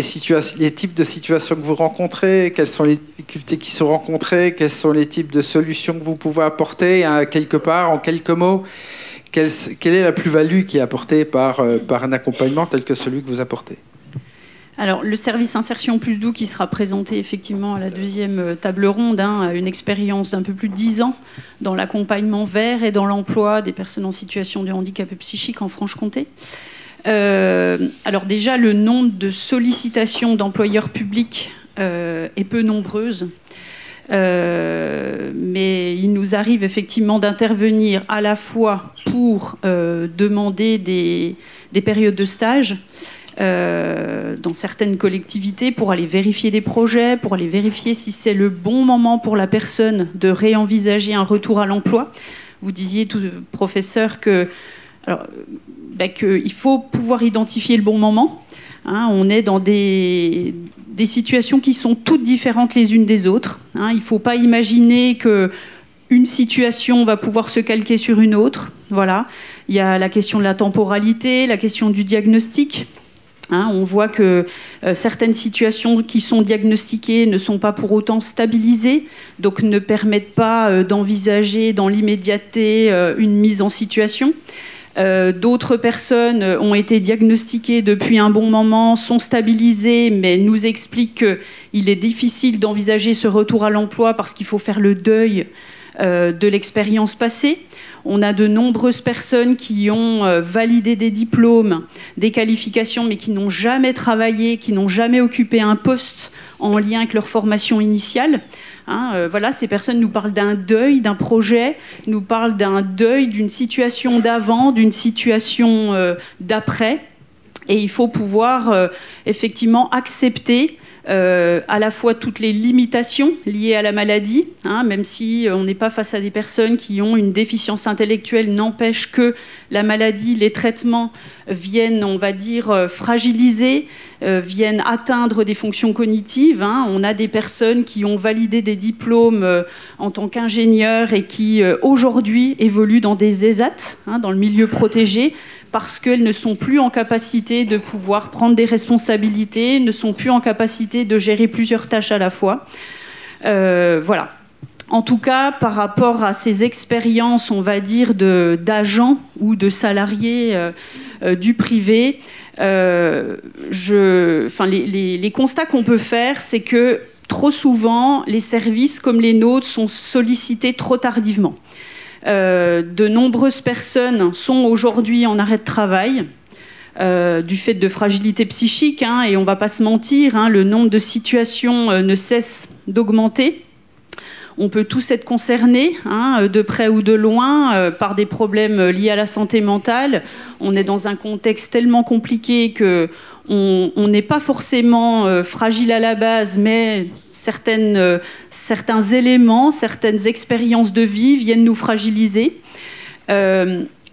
types de situations que vous rencontrez, quelles sont les difficultés qui sont rencontrées, quels sont les types de solutions que vous pouvez apporter, quelque part, en quelques mots, quelle est la plus-value qui est apportée par un accompagnement tel que celui que vous apportez? Alors, le service Insertion Plus Doubs qui sera présenté effectivement à la deuxième table ronde, une expérience d'un peu plus de 10 ans dans l'accompagnement vers et dans l'emploi des personnes en situation de handicap psychique en Franche-Comté. Alors déjà, le nombre de sollicitations d'employeurs publics est peu nombreuse. Mais il nous arrive effectivement d'intervenir à la fois pour demander des périodes de stage, dans certaines collectivités, pour aller vérifier des projets, pour aller vérifier si c'est le bon moment pour la personne de réenvisager un retour à l'emploi. Vous disiez, professeur, qu'il faut pouvoir identifier le bon moment. On est dans des situations qui sont toutes différentes les unes des autres. Il ne faut pas imaginer qu'une situation va pouvoir se calquer sur une autre. Voilà. Il y a la question de la temporalité, la question du diagnostic. On voit que certaines situations qui sont diagnostiquées ne sont pas pour autant stabilisées, donc ne permettent pas d'envisager dans l'immédiateté une mise en situation. D'autres personnes ont été diagnostiquées depuis un bon moment, sont stabilisées, mais nous expliquent qu'il est difficile d'envisager ce retour à l'emploi parce qu'il faut faire le deuil de l'expérience passée. On a de nombreuses personnes qui ont validé des diplômes, des qualifications, mais qui n'ont jamais travaillé, qui n'ont jamais occupé un poste en lien avec leur formation initiale. Voilà, ces personnes nous parlent d'un deuil, d'un projet, nous parlent d'un deuil, d'une situation d'avant, d'une situation d'après. Et il faut pouvoir effectivement accepter à la fois toutes les limitations liées à la maladie, même si on n'est pas face à des personnes qui ont une déficience intellectuelle, n'empêche que la maladie, les traitements viennent, on va dire, fragiliser, viennent atteindre des fonctions cognitives. On a des personnes qui ont validé des diplômes en tant qu'ingénieurs et qui aujourd'hui évoluent dans des ESAT, dans le milieu protégé, parce qu'elles ne sont plus en capacité de pouvoir prendre des responsabilités, ne sont plus en capacité de gérer plusieurs tâches à la fois. Voilà. En tout cas, par rapport à ces expériences, on va dire, d'agents ou de salariés du privé, les constats qu'on peut faire, c'est que trop souvent, les services comme les nôtres sont sollicités trop tardivement. De nombreuses personnes sont aujourd'hui en arrêt de travail du fait de fragilité psychique, et on ne va pas se mentir, le nombre de situations ne cesse d'augmenter. on peut tous être concernés, de près ou de loin, par des problèmes liés à la santé mentale. On est dans un contexte tellement compliqué qu'on n'est pas forcément fragile à la base, mais certains éléments, certaines expériences de vie viennent nous fragiliser.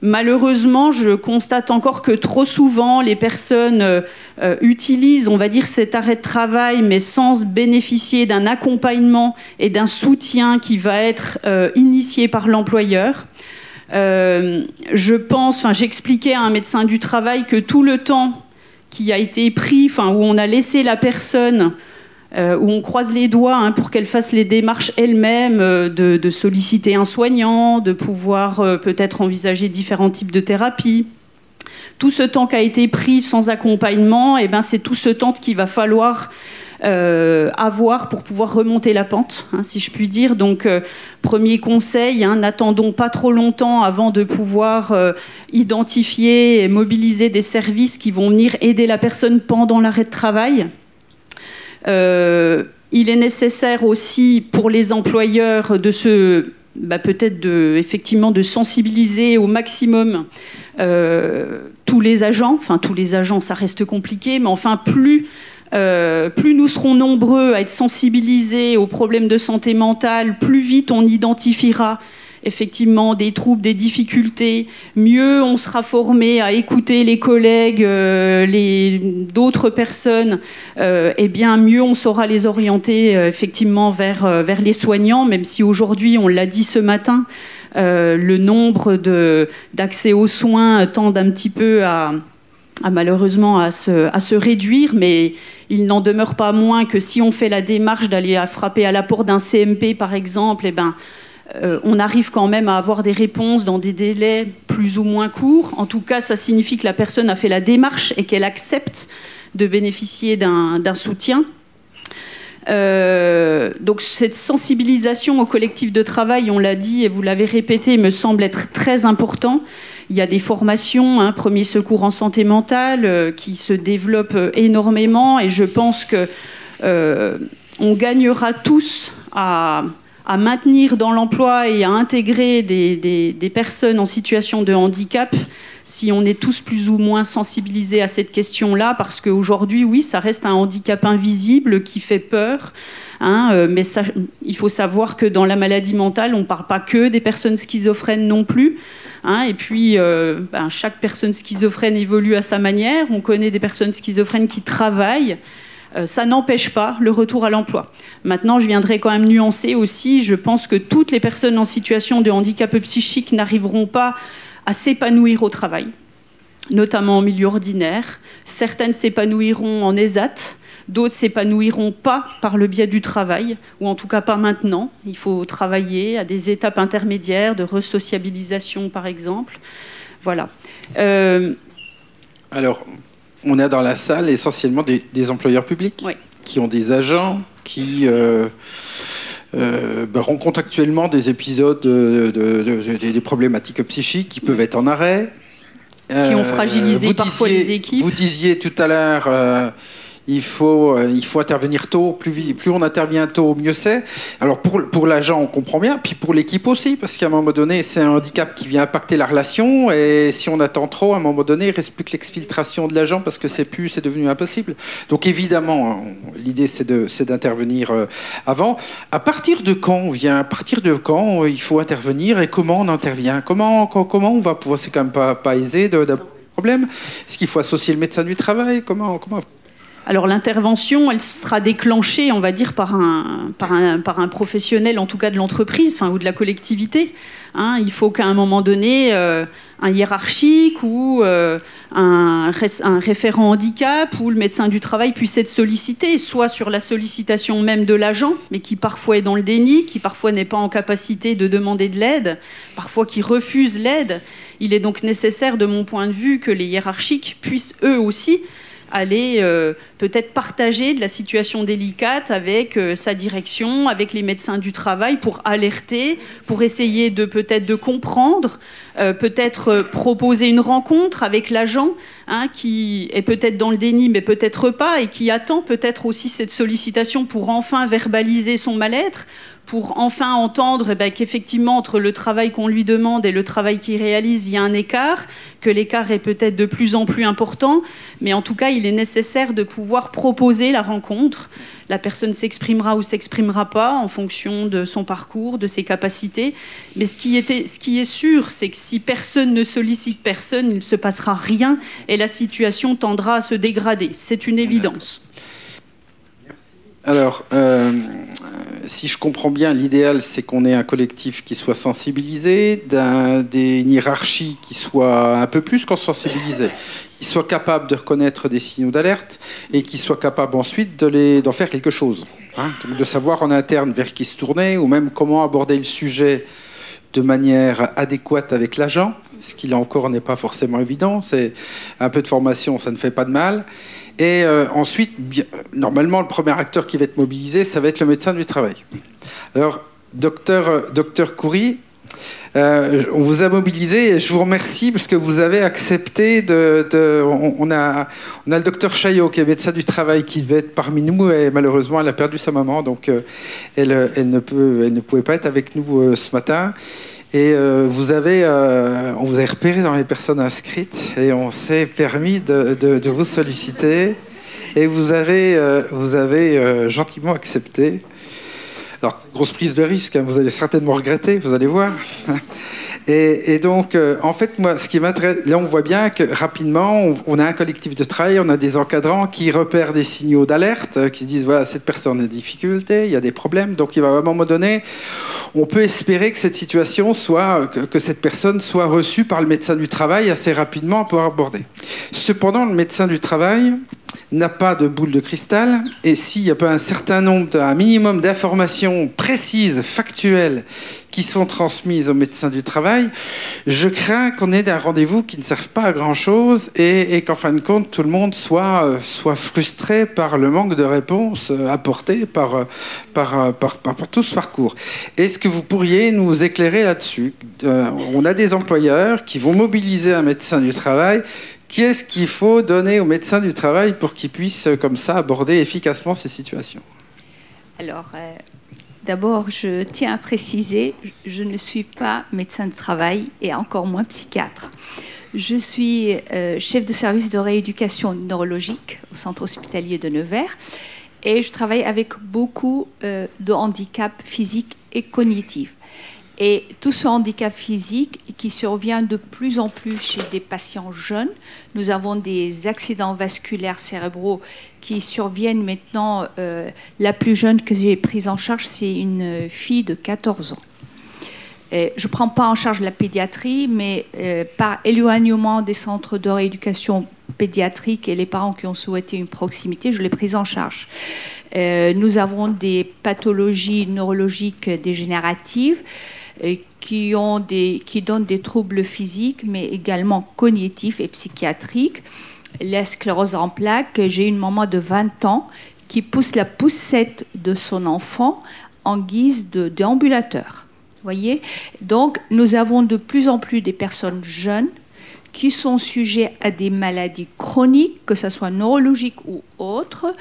Malheureusement, je constate encore que trop souvent, les personnes utilisent, on va dire, cet arrêt de travail, mais sans bénéficier d'un accompagnement et d'un soutien qui va être initié par l'employeur. J'expliquais à un médecin du travail que tout le temps qui a été pris, où on a laissé la personne, où on croise les doigts pour qu'elle fasse les démarches elle-même, de solliciter un soignant, de pouvoir peut-être envisager différents types de thérapies. Tout ce temps qui a été pris sans accompagnement, c'est tout ce temps qu'il va falloir avoir pour pouvoir remonter la pente, si je puis dire. Donc, premier conseil, n'attendons pas trop longtemps avant de pouvoir identifier et mobiliser des services qui vont venir aider la personne pendant l'arrêt de travail. Il est nécessaire aussi pour les employeurs effectivement de sensibiliser au maximum tous les agents. Tous les agents, ça reste compliqué, mais plus nous serons nombreux à être sensibilisés aux problèmes de santé mentale, plus vite on identifiera effectivement des troubles, des difficultés, mieux on sera formé à écouter les collègues, d'autres personnes, mieux on saura les orienter effectivement vers les soignants, même si aujourd'hui, on l'a dit ce matin, le nombre d'accès aux soins tend un petit peu malheureusement à se réduire, mais il n'en demeure pas moins que si on fait la démarche d'aller frapper à la porte d'un CMP par exemple, on arrive quand même à avoir des réponses dans des délais plus ou moins courts. En tout cas, ça signifie que la personne a fait la démarche et qu'elle accepte de bénéficier d'un soutien. Donc cette sensibilisation au collectif de travail, on l'a dit et vous l'avez répété, me semble être très important. Il y a des formations, premier secours en santé mentale, qui se développent énormément et je pense que on gagnera tous à maintenir dans l'emploi et à intégrer des personnes en situation de handicap si on est tous plus ou moins sensibilisés à cette question-là, parce qu'aujourd'hui, oui, ça reste un handicap invisible qui fait peur, mais il faut savoir que dans la maladie mentale, on ne parle pas que des personnes schizophrènes non plus, et puis chaque personne schizophrène évolue à sa manière, on connaît des personnes schizophrènes qui travaillent, ça n'empêche pas le retour à l'emploi. Maintenant, je viendrai quand même nuancer aussi, je pense que toutes les personnes en situation de handicap psychique n'arriveront pas à s'épanouir au travail, notamment en milieu ordinaire. Certaines s'épanouiront en ESAT, d'autres s'épanouiront pas par le biais du travail, ou en tout cas pas maintenant. Il faut travailler à des étapes intermédiaires de resociabilisation, par exemple. Voilà. Alors, on a dans la salle essentiellement des employeurs publics, oui, qui ont des agents qui rencontrent actuellement des épisodes des problématiques psychiques qui peuvent être en arrêt. Qui ont fragilisé parfois les équipes. Vous disiez tout à l'heure... Il faut intervenir tôt, plus on intervient tôt, mieux c'est. Alors pour l'agent, on comprend bien, puis pour l'équipe aussi, parce qu'à un moment donné, c'est un handicap qui vient impacter la relation, et si on attend trop, à un moment donné, il ne reste plus que l'exfiltration de l'agent, parce que c'est devenu impossible. Donc évidemment, l'idée c'est d'intervenir avant. À partir de quand il faut intervenir, et comment on intervient, comment on va pouvoir, c'est quand même pas aisé de problème. Est-ce qu'il faut associer le médecin du travail, comment Alors l'intervention, elle sera déclenchée, on va dire, par un professionnel, en tout cas de l'entreprise, ou de la collectivité. Il faut qu'à un moment donné, un hiérarchique ou un référent handicap ou le médecin du travail puisse être sollicité, soit sur la sollicitation même de l'agent, mais qui parfois est dans le déni, qui parfois n'est pas en capacité de demander de l'aide, parfois qui refuse l'aide. Il est donc nécessaire, de mon point de vue, que les hiérarchiques puissent eux aussi aller peut-être partager de la situation délicate avec sa direction, avec les médecins du travail pour alerter, pour essayer peut-être de comprendre, peut-être proposer une rencontre avec l'agent qui est peut-être dans le déni mais peut-être pas et qui attend peut-être aussi cette sollicitation pour enfin verbaliser son mal-être, pour enfin entendre qu'effectivement, entre le travail qu'on lui demande et le travail qu'il réalise, il y a un écart, que l'écart est peut-être de plus en plus important, mais en tout cas, il est nécessaire de pouvoir proposer la rencontre. La personne s'exprimera ou s'exprimera pas en fonction de son parcours, de ses capacités. Mais ce qui est sûr, c'est que si personne ne sollicite personne, il ne se passera rien et la situation tendra à se dégrader. C'est une évidence. Alors, si je comprends bien, l'idéal, c'est qu'on ait un collectif qui soit sensibilisé, des hiérarchies qui soient un peu plus qu'on sensibilisé, qui soient capables de reconnaître des signaux d'alerte et qui soient capables ensuite d'en faire quelque chose. Hein, donc de savoir en interne vers qui se tourner ou même comment aborder le sujet de manière adéquate avec l'agent, ce qui là encore n'est pas forcément évident. C'est un peu de formation, ça ne fait pas de mal. Et ensuite, normalement, le premier acteur qui va être mobilisé, ça va être le médecin du travail. Alors, docteur Khoury, on vous a mobilisé et je vous remercie parce que vous avez accepté on a le docteur Chaillot qui est médecin du travail qui devait être parmi nous et malheureusement elle a perdu sa maman, donc elle ne pouvait pas être avec nous ce matin. Et on vous a repéré dans les personnes inscrites et on s'est permis de vous solliciter et vous avez gentiment accepté. Alors, grosse prise de risque, hein, vous allez certainement regretter, vous allez voir. Et donc, en fait, moi, ce qui m'intéresse, là, on voit bien que rapidement, on a un collectif de travail, on a des encadrants qui repèrent des signaux d'alerte, qui se disent, voilà, cette personne a des difficultés, il y a des problèmes, donc il va à un moment donné, on peut espérer que cette situation que cette personne soit reçue par le médecin du travail assez rapidement pour aborder. Cependant, le médecin du travail n'a pas de boule de cristal, et s'il n'y a pas un minimum d'informations précises, factuelles, qui sont transmises au médecin du travail, je crains qu'on ait des rendez-vous qui ne servent pas à grand-chose et qu'en fin de compte, tout le monde soit frustré par le manque de réponses apportées par tout ce parcours. Est-ce que vous pourriez nous éclairer là-dessus ? On a des employeurs qui vont mobiliser un médecin du travail. Qu'est-ce qu'il faut donner aux médecins du travail pour qu'ils puissent, comme ça, aborder efficacement ces situations ? Alors, d'abord, je tiens à préciser, je ne suis pas médecin de travail et encore moins psychiatre. Je suis chef de service de rééducation neurologique au centre hospitalier de Nevers et je travaille avec beaucoup de handicaps physiques et cognitifs. Et tout ce handicap physique qui survient de plus en plus chez des patients jeunes. Nous avons des accidents vasculaires cérébraux qui surviennent maintenant. La plus jeune que j'ai prise en charge, c'est une fille de 14 ans. Et je ne prends pas en charge la pédiatrie, mais par éloignement des centres de rééducation pédiatrique et les parents qui ont souhaité une proximité, je l'ai prise en charge. Nous avons des pathologies neurologiques dégénératives qui donnent des troubles physiques, mais également cognitifs et psychiatriques. La sclérose en plaques, j'ai une maman de 20 ans qui pousse la poussette de son enfant en guise de déambulateur. Voyez ? Donc, nous avons de plus en plus des personnes jeunes qui sont sujets à des maladies chroniques, que ce soit neurologiques ou autres,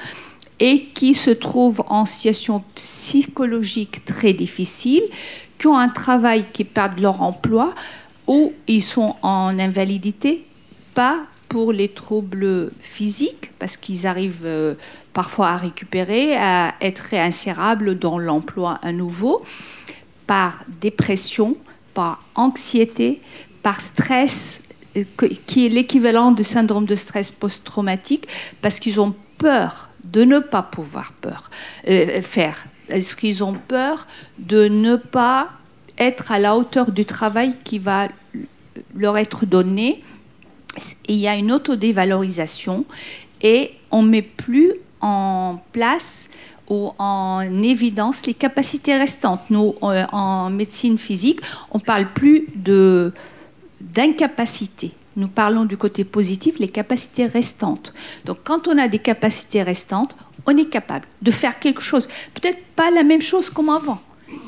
et qui se trouvent en situation psychologique très difficile, qui ont un travail, qui perdent leur emploi, ou ils sont en invalidité, pas pour les troubles physiques, parce qu'ils arrivent parfois à récupérer, à être réinsérables dans l'emploi à nouveau, par dépression, par anxiété, par stress, qui est l'équivalent du syndrome de stress post-traumatique, parce qu'ils ont peur de ne pas pouvoir faire. Est-ce qu'ils ont peur de ne pas être à la hauteur du travail qui va leur être donné ? Il y a une autodévalorisation et on ne met plus en place ou en évidence les capacités restantes. Nous, en médecine physique, on ne parle plus d'incapacité. Nous parlons du côté positif, les capacités restantes. Donc, quand on a des capacités restantes, on est capable de faire quelque chose. Peut-être pas la même chose comme avant.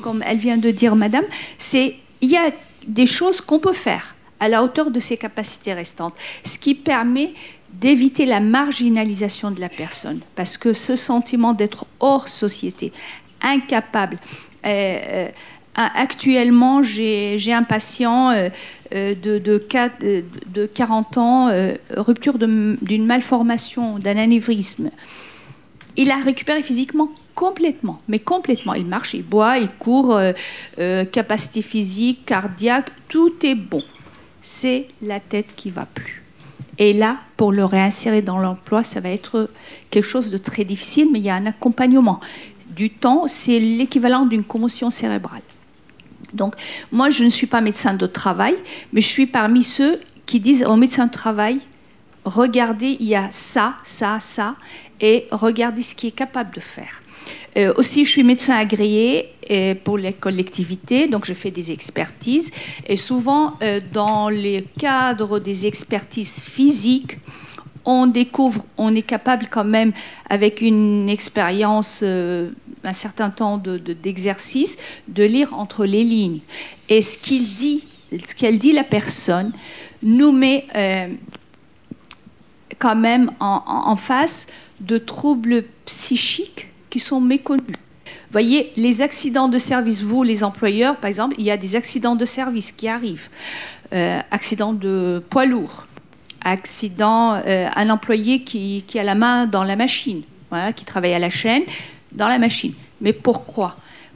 Comme elle vient de dire, madame, il y a des choses qu'on peut faire à la hauteur de ses capacités restantes, ce qui permet d'éviter la marginalisation de la personne. Parce que ce sentiment d'être hors société, incapable Actuellement, j'ai un patient de 40 ans, rupture d'une malformation, d'un anévrisme. Il a récupéré physiquement complètement, mais complètement. Il marche, il boit, il court, capacité physique, cardiaque, tout est bon. C'est la tête qui ne va plus. Et là, pour le réinsérer dans l'emploi, ça va être quelque chose de très difficile, mais il y a un accompagnement. Du temps, c'est l'équivalent d'une commotion cérébrale. Donc, moi, je ne suis pas médecin de travail, mais je suis parmi ceux qui disent aux médecins de travail, regardez, il y a ça, ça, ça, et regardez ce qu'il est capable de faire. Aussi, je suis médecin agréé pour les collectivités, donc je fais des expertises. Et souvent, dans les cadres des expertises physiques, on découvre, on est capable quand même, avec une expérience, un certain temps d'exercice, de lire entre les lignes. Et ce qu'elle dit la personne, nous met quand même en face de troubles psychiques qui sont méconnus. Vous voyez, les accidents de service, vous, les employeurs, par exemple, il y a des accidents de service qui arrivent. Accident de poids lourd, accident, un employé qui a la main dans la machine, voilà, qui travaille à la chaîne, dans la machine. Mais pourquoi?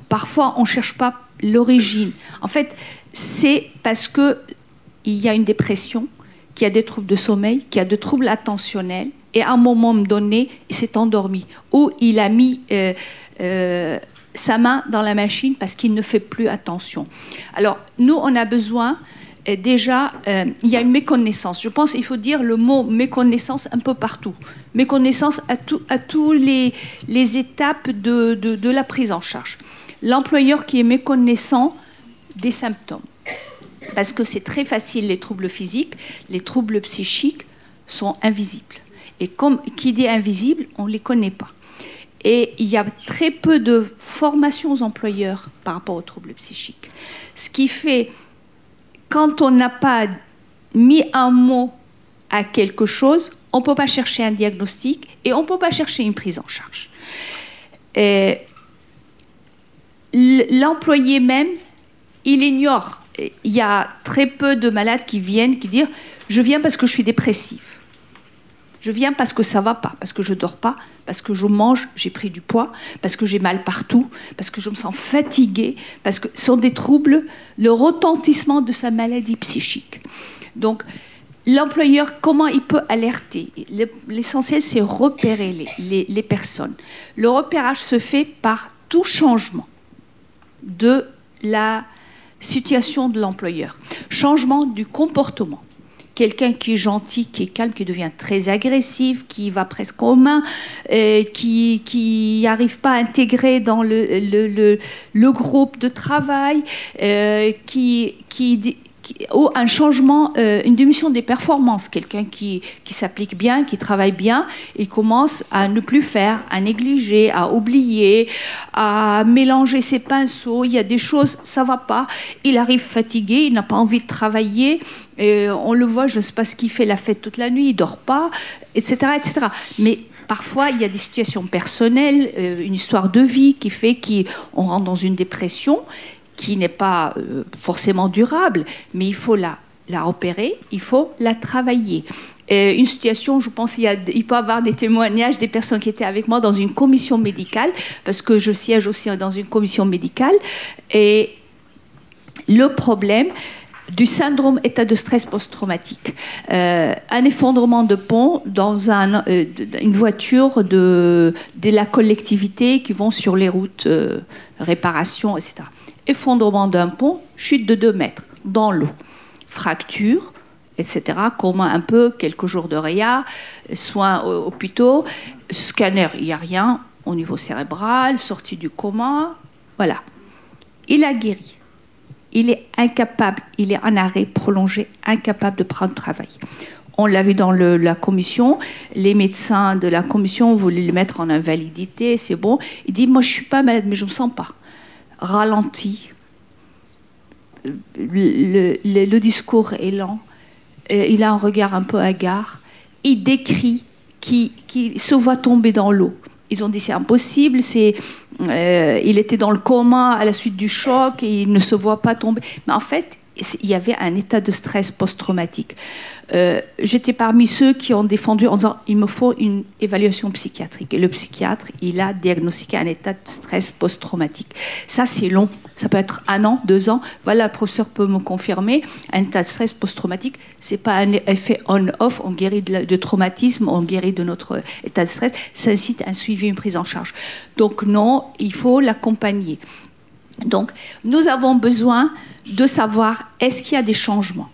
Parfois, on ne cherche pas l'origine. En fait, c'est parce qu'il y a une dépression, qu'il y a des troubles de sommeil, qu'il y a des troubles attentionnels, et à un moment donné, il s'est endormi, ou il a mis sa main dans la machine parce qu'il ne fait plus attention. Alors, nous, on a besoin, déjà, il y a une méconnaissance. Je pense qu'il faut dire le mot méconnaissance un peu partout. Méconnaissance à toutes les étapes de la prise en charge. L'employeur qui est méconnaissant des symptômes. Parce que c'est très facile, les troubles physiques, les troubles psychiques sont invisibles. Et comme qui dit invisible, on ne les connaît pas. Et il y a très peu de formation aux employeurs par rapport aux troubles psychiques. Ce qui fait, quand on n'a pas mis un mot à quelque chose, on ne peut pas chercher un diagnostic et on ne peut pas chercher une prise en charge. L'employé même, il ignore. Il y a très peu de malades qui viennent qui disent « je viens parce que je suis dépressive ». Je viens parce que ça ne va pas, parce que je ne dors pas, parce que je mange, j'ai pris du poids, parce que j'ai mal partout, parce que je me sens fatiguée, parce que ce sont des troubles, le retentissement de sa maladie psychique. Donc, l'employeur, comment il peut alerter? L'essentiel, c'est repérer les personnes. Le repérage se fait par tout changement de la situation de l'employeur, changement du comportement. Quelqu'un qui est gentil, qui est calme, qui devient très agressif, qui va presque aux mains, qui n'arrive pas à intégrer dans le groupe de travail, ou un changement, une diminution des performances. Quelqu'un qui s'applique bien, qui travaille bien, il commence à ne plus faire, à négliger, à oublier, à mélanger ses pinceaux. Il y a des choses, ça ne va pas. Il arrive fatigué, il n'a pas envie de travailler. On le voit, je ne sais pas ce qu'il fait la fête toute la nuit, il ne dort pas, etc., etc. Mais parfois, il y a des situations personnelles, une histoire de vie qui fait qu'on rentre dans une dépression qui n'est pas forcément durable, mais il faut la repérer, il faut la travailler. Une situation, je pense il peut y avoir des témoignages des personnes qui étaient avec moi dans une commission médicale, parce que je siège aussi dans une commission médicale, et le problème du syndrome état de stress post-traumatique. Un effondrement de pont dans une voiture de la collectivité qui vont sur les routes, réparation, etc. Effondrement d'un pont, chute de 2 mètres dans l'eau, fracture, etc. Coma un peu, quelques jours de réa, soins hôpitaux, scanner, il n'y a rien au niveau cérébral, sortie du coma, voilà. Il a guéri. Il est incapable, il est en arrêt prolongé, incapable de prendre travail. On l'a vu dans la commission, les médecins de la commission voulaient le mettre en invalidité, c'est bon. Il dit, moi je ne suis pas malade, mais je ne me sens pas. Ralenti, le discours est lent, il a un regard un peu hagard, il décrit qu'il se voit tomber dans l'eau. Ils ont dit c'est impossible, il était dans le coma à la suite du choc et il ne se voit pas tomber. Mais en fait, il y avait un état de stress post-traumatique. J'étais parmi ceux qui ont défendu en disant il me faut une évaluation psychiatrique. Et le psychiatre, il a diagnostiqué un état de stress post-traumatique. Ça, c'est long. Ça peut être 1 an, 2 ans. Voilà, le professeur peut me confirmer. Un état de stress post-traumatique, c'est pas un effet on-off. On guérit de traumatisme, on guérit de notre état de stress. Ça incite un suivi, une prise en charge. Donc non, il faut l'accompagner. Donc, nous avons besoin de savoir est-ce qu'il y a des changements.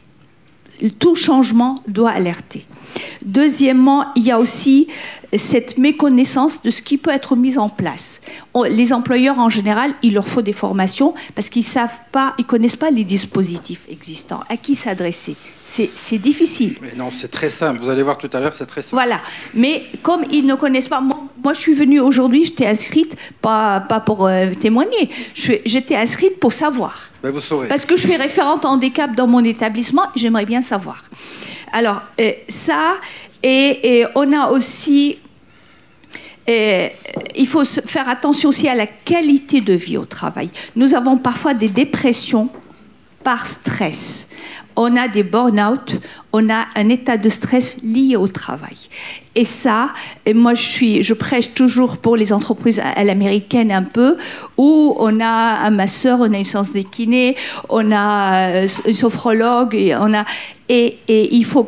Tout changement doit alerter. Deuxièmement, il y a aussi cette méconnaissance de ce qui peut être mis en place. Les employeurs, en général, il leur faut des formations parce qu'ils savent pas, ils connaissent pas les dispositifs existants. À qui s'adresser? C'est difficile. Mais non, c'est très simple. Vous allez voir tout à l'heure, c'est très simple. Voilà. Mais comme ils ne connaissent pas, moi je suis venue aujourd'hui, j'étais inscrite, pas pour témoigner, j'étais inscrite pour savoir. Ben vous saurez. Parce que je suis référente handicap dans mon établissement, j'aimerais bien savoir. Alors, ça, et on a aussi... il faut faire attention aussi à la qualité de vie au travail. Nous avons parfois des dépressions par stress. On a des burn-out, on a un état de stress lié au travail. Et ça, et moi je prêche toujours pour les entreprises à l'américaine un peu, où on a un masseur, on a une séance de kiné, on a une sophrologue, et il faut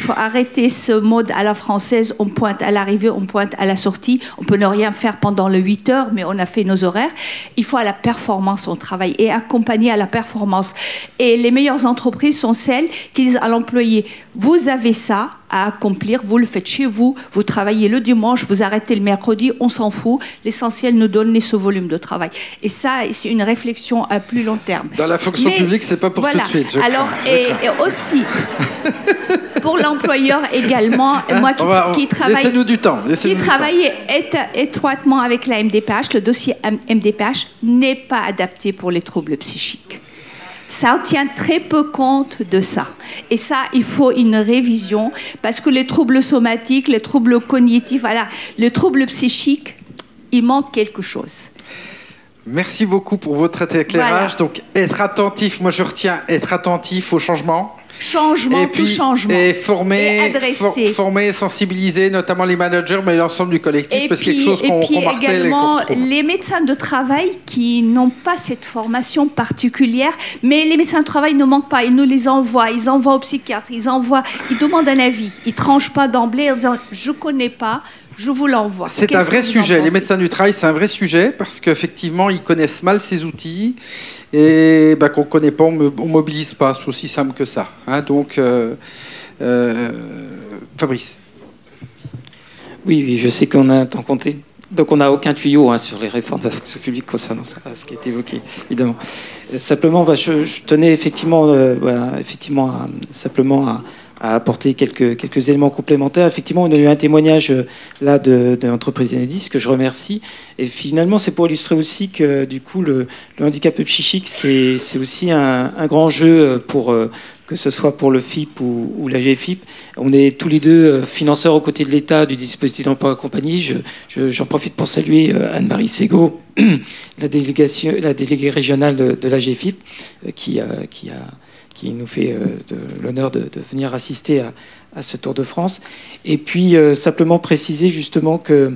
arrêter ce mode à la française, on pointe à l'arrivée, on pointe à la sortie, on peut ne rien faire pendant les 8 heures, mais on a fait nos horaires. Il faut à la performance au travail et accompagner à la performance. Et les meilleures entreprises sont celles qui disent à l'employé, vous avez ça à accomplir, vous le faites chez vous, vous travaillez le dimanche, vous arrêtez le mercredi, on s'en fout, l'essentiel nous donne ce volume de travail. Et ça, c'est une réflexion à plus long terme. Dans la fonction publique, c'est pas pour tout de suite. Alors, et aussi, pour l'employeur également, moi qui travaille... Laissez-nous du temps. Qui travaille étroitement avec la MDPH, le dossier MDPH n'est pas adapté pour les troubles psychiques. Ça tient très peu compte de ça. Et ça, il faut une révision, parce que les troubles somatiques, les troubles cognitifs, voilà, les troubles psychiques, il manque quelque chose. Merci beaucoup pour votre éclairage. Voilà. Donc, être attentif, moi je retiens être attentif au changement. Changement, tout changement. Et former, sensibiliser, notamment les managers, mais l'ensemble du collectif, parce que c'est quelque chose qu'on martèle également, et qu'on retrouve. Les médecins de travail qui n'ont pas cette formation particulière, mais les médecins de travail ne manquent pas, ils nous les envoient, ils envoient aux psychiatres, ils demandent un avis, ils ne tranchent pas d'emblée en disant « je ne connais pas ». Je vous l'envoie. C'est un vrai sujet. Les médecins du travail, c'est un vrai sujet parce qu'effectivement, ils connaissent mal ces outils et qu'on ne connaît pas, on ne mobilise pas. C'est aussi simple que ça. Hein, donc, Fabrice. Oui, je sais qu'on a un temps compté. Donc, on n'a aucun tuyau sur les réformes de la fonction publique concernant ce qui a été évoqué, évidemment. Simplement, je tenais effectivement à apporter quelques éléments complémentaires. Effectivement, on a eu un témoignage là de l'entreprise Enedis que je remercie. Et finalement, c'est pour illustrer aussi que du coup, le handicap psychique, c'est aussi un grand jeu pour que ce soit pour le FIP ou la GFIP. On est tous les deux financeurs aux côtés de l'État du dispositif d'emploi accompagné. J'en profite pour saluer Anne-Marie Ségaud, la déléguée régionale de la GFIP, qui nous fait l'honneur de venir assister à ce Tour de France. Et puis, simplement préciser justement que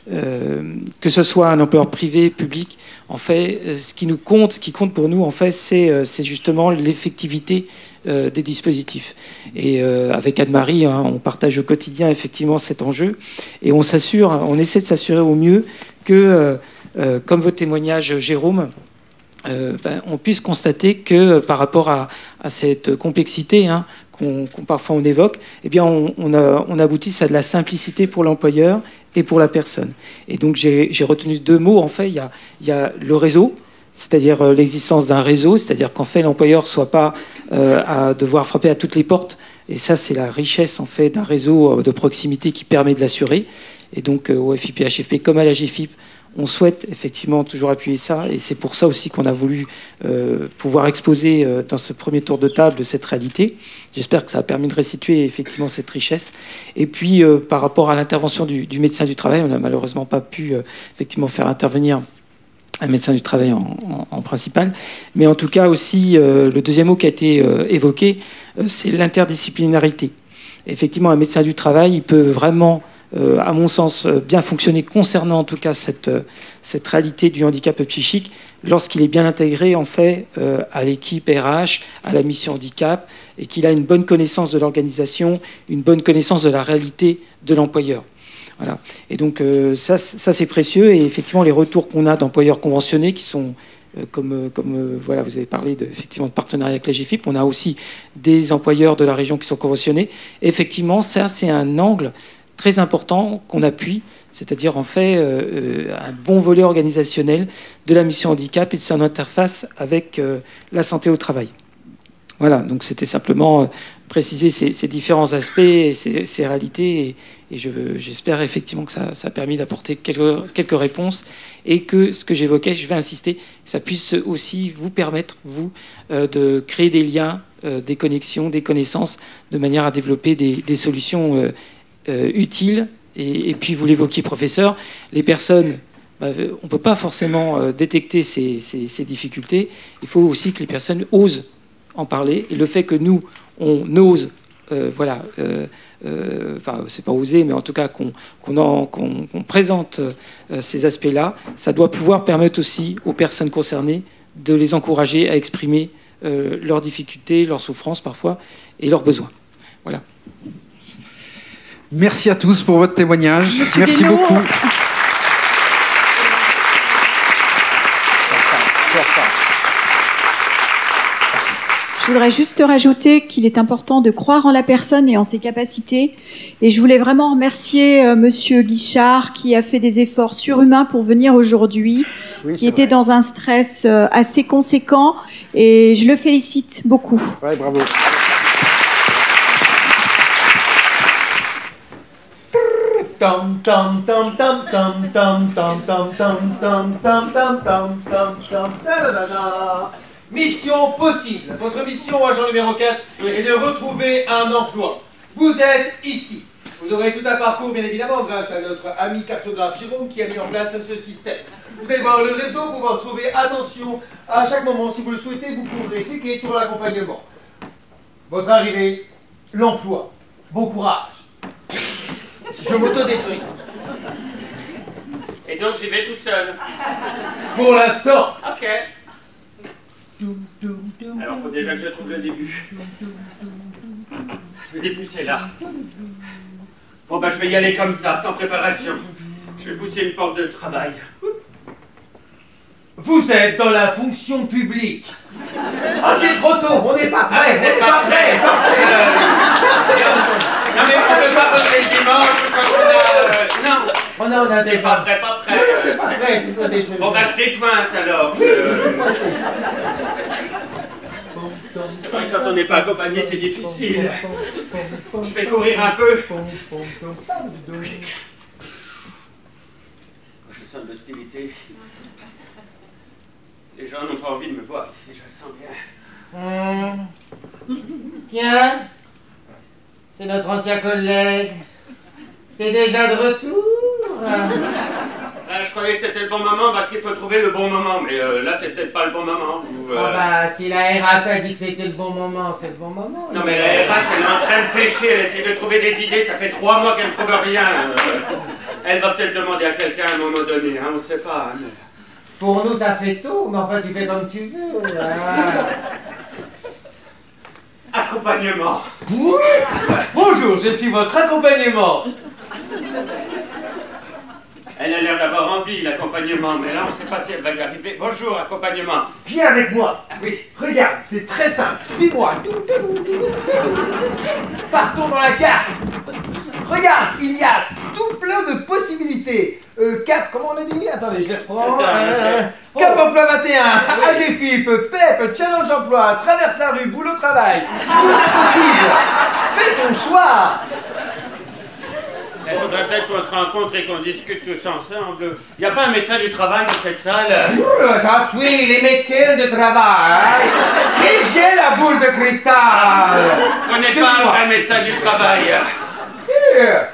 ce soit un employeur privé, public, en fait, ce qui compte pour nous, en fait, c'est justement l'effectivité des dispositifs. Et avec Anne-Marie, on partage au quotidien effectivement cet enjeu. Et on essaie de s'assurer au mieux que, comme votre témoignage, Jérôme, on puisse constater que par rapport à cette complexité qu'on parfois on évoque, eh bien on aboutisse à de la simplicité pour l'employeur et pour la personne. Et donc j'ai retenu 2 mots. En fait, il y a le réseau, c'est-à-dire l'existence d'un réseau, c'est-à-dire qu'en fait l'employeur ne soit pas à devoir frapper à toutes les portes. Et ça, c'est la richesse en fait d'un réseau de proximité qui permet de l'assurer. Et donc au FIP et HFP comme à la GFIP, On souhaite effectivement toujours appuyer ça, et c'est pour ça aussi qu'on a voulu pouvoir exposer dans ce premier tour de table cette réalité. J'espère que ça a permis de restituer effectivement cette richesse. Et puis par rapport à l'intervention du médecin du travail, on n'a malheureusement pas pu effectivement faire intervenir un médecin du travail en principal. Mais en tout cas aussi, le deuxième mot qui a été évoqué, c'est l'interdisciplinarité. Effectivement, un médecin du travail, il peut vraiment, à mon sens, bien fonctionner concernant en tout cas cette réalité du handicap psychique lorsqu'il est bien intégré en fait à l'équipe RH, à la mission handicap, et qu'il a une bonne connaissance de l'organisation, une bonne connaissance de la réalité de l'employeur. Voilà. Et donc ça c'est précieux, et effectivement les retours qu'on a d'employeurs conventionnés qui sont voilà, vous avez parlé effectivement de partenariat avec la GFIP, on a aussi des employeurs de la région qui sont conventionnés. Effectivement, ça c'est un angle très important qu'on appuie, c'est-à-dire en fait un bon volet organisationnel de la mission handicap et de son interface avec la santé au travail. Voilà, donc c'était simplement préciser ces différents aspects et ces réalités, et j'espère effectivement que ça a permis d'apporter quelques réponses, et que ce que j'évoquais, je vais insister, ça puisse aussi vous permettre, vous, de créer des liens, des connexions, des connaissances, de manière à développer des solutions utiles. Et puis vous l'évoquiez, professeur, les personnes... on ne peut pas forcément détecter ces difficultés. Il faut aussi que les personnes osent en parler. Et le fait que nous, on ose, enfin, c'est pas oser, mais en tout cas qu'on présente ces aspects-là, ça doit pouvoir permettre aussi aux personnes concernées de les encourager à exprimer leurs difficultés, leurs souffrances parfois, et leurs besoins. Voilà. Merci à tous pour votre témoignage. Merci beaucoup. Je voudrais juste rajouter qu'il est important de croire en la personne et en ses capacités. Et je voulais vraiment remercier Monsieur Guichard, qui a fait des efforts surhumains pour venir aujourd'hui, qui était dans un stress assez conséquent. Et je le félicite beaucoup. Ouais, bravo. Mission possible. Votre mission, agent numéro 4, est de retrouver un emploi. Vous êtes ici. Vous aurez tout un parcours, bien évidemment, grâce à notre ami cartographe Jérôme qui a mis en place ce système. Vous allez voir le réseau pour pouvoir trouver, attention, à chaque moment, si vous le souhaitez, vous pourrez cliquer sur l'accompagnement. Votre arrivée, l'emploi. Bon courage. Je m'autodétruis. Et donc j'y vais tout seul. Pour l'instant. Ok. Alors faut déjà que je trouve le début. Je vais dépousser là. Bon bah je vais y aller comme ça, sans préparation. Je vais pousser une porte de travail. Vous êtes dans la fonction publique. Ah, c'est trop tôt, on n'est pas prêt, on n'est pas prêt. Non mais on ne peut pas voter le dimanche quand on a... Non. On a c'est pas prêt, pas prêt. C'est pas prêt, bon bah je dépointe alors. C'est vrai que quand on n'est pas accompagné, c'est difficile. Je vais courir un peu. Je sens de l'hostilité. Les gens n'ont pas envie de me voir ici, je le sens bien. Tiens, c'est notre ancien collègue. T'es déjà de retour? Je croyais que c'était le bon moment parce qu'il faut trouver le bon moment, mais là c'est peut-être pas le bon moment. Ah bah si la RH a dit que c'était le bon moment, c'est le bon moment. Non mais la RH elle est en train de pêcher, elle essaie de trouver des idées, ça fait 3 mois qu'elle ne trouve rien. Elle va peut-être demander à quelqu'un à un moment donné, hein, on sait pas. Hein, mais... Pour nous ça fait tôt, mais enfin tu fais comme tu veux. Accompagnement. Oui. Bonjour, je suis votre accompagnement. Elle a l'air d'avoir envie, l'accompagnement, mais là, on ne sait pas si elle va y arriver. Bonjour, accompagnement. Viens avec moi. Ah oui. Regarde, c'est très simple. Suis-moi. Partons dans la carte. Regarde, il y a tout plein de possibilités. Cap, comment on a dit? Attendez, je les reprends. Cap Emploi 21, AGFIP, PEP, Challenge Emploi, Traverse la rue, Boulot Travail. Tout est possible. Fais ton choix. Il faut Faudrait peut-être qu'on se rencontre et qu'on discute tous ensemble. Il n'y a pas un médecin du travail dans cette salle? J'en suis les médecins de travail. Et j'ai la boule de cristal. On n'est pas un vrai médecin du travail.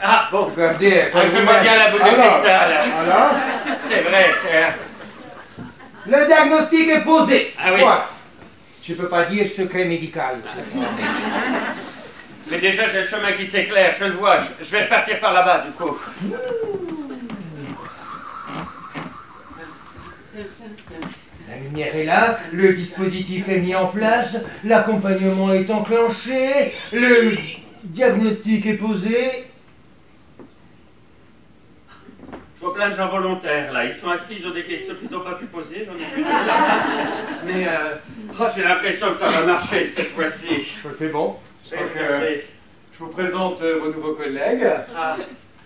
Ah bon. Regardez. Je vois bien la boule de cristal. Alors? C'est vrai, c'est... Le diagnostic est posé. Ah oui. Voilà. Je peux pas dire secret médical. Mais déjà, j'ai le chemin qui s'éclaire, je le vois. Je vais repartir par là-bas, du coup. La lumière est là, le dispositif est mis en place, l'accompagnement est enclenché, le diagnostic est posé. Je vois plein de gens volontaires, là. Ils sont assis, ils ont des questions qu'ils n'ont pas pu poser. J'en ai plus. Mais j'ai l'impression que ça va marcher cette fois-ci. C'est bon. Je vous présente vos nouveaux collègues.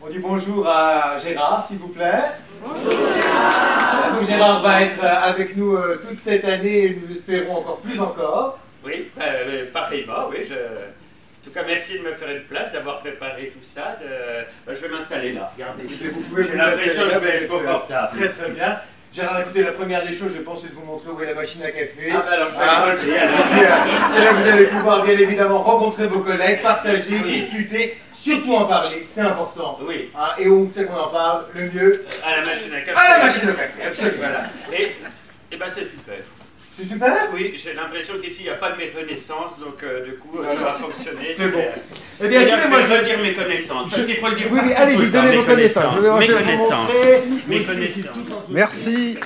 On dit bonjour à Gérard, s'il vous plaît. Bonjour Gérard. Donc Gérard va être avec nous toute cette année et nous espérons encore plus encore. Oui, pareillement, oui. En tout cas, merci de me faire une place, d'avoir préparé tout ça. Je vais m'installer là. Regardez. J'ai l'impression que je vais être confortable. Très très bien. Gérard, écoutez, la première des choses, je pense, c'est de vous montrer où est la machine à café. Ah ben alors, je vais le relever. C'est là que vous allez pouvoir, bien évidemment, rencontrer vos collègues, partager, discuter, surtout en parler, c'est important. Oui. Et où c'est qu'on en parle, le mieux? À la machine à café. À la machine à café, absolument. Voilà. Et ben c'est super. C'est super? Oui, j'ai l'impression qu'ici, il n'y a pas de méconnaissance, donc du coup, ça va fonctionner. C'est bon. Eh bien, moi, je veux dire mes connaissances, parce qu'il faut le dire. Oui, mais allez-y, donnez vos connaissances. Mes connaissances. Merci.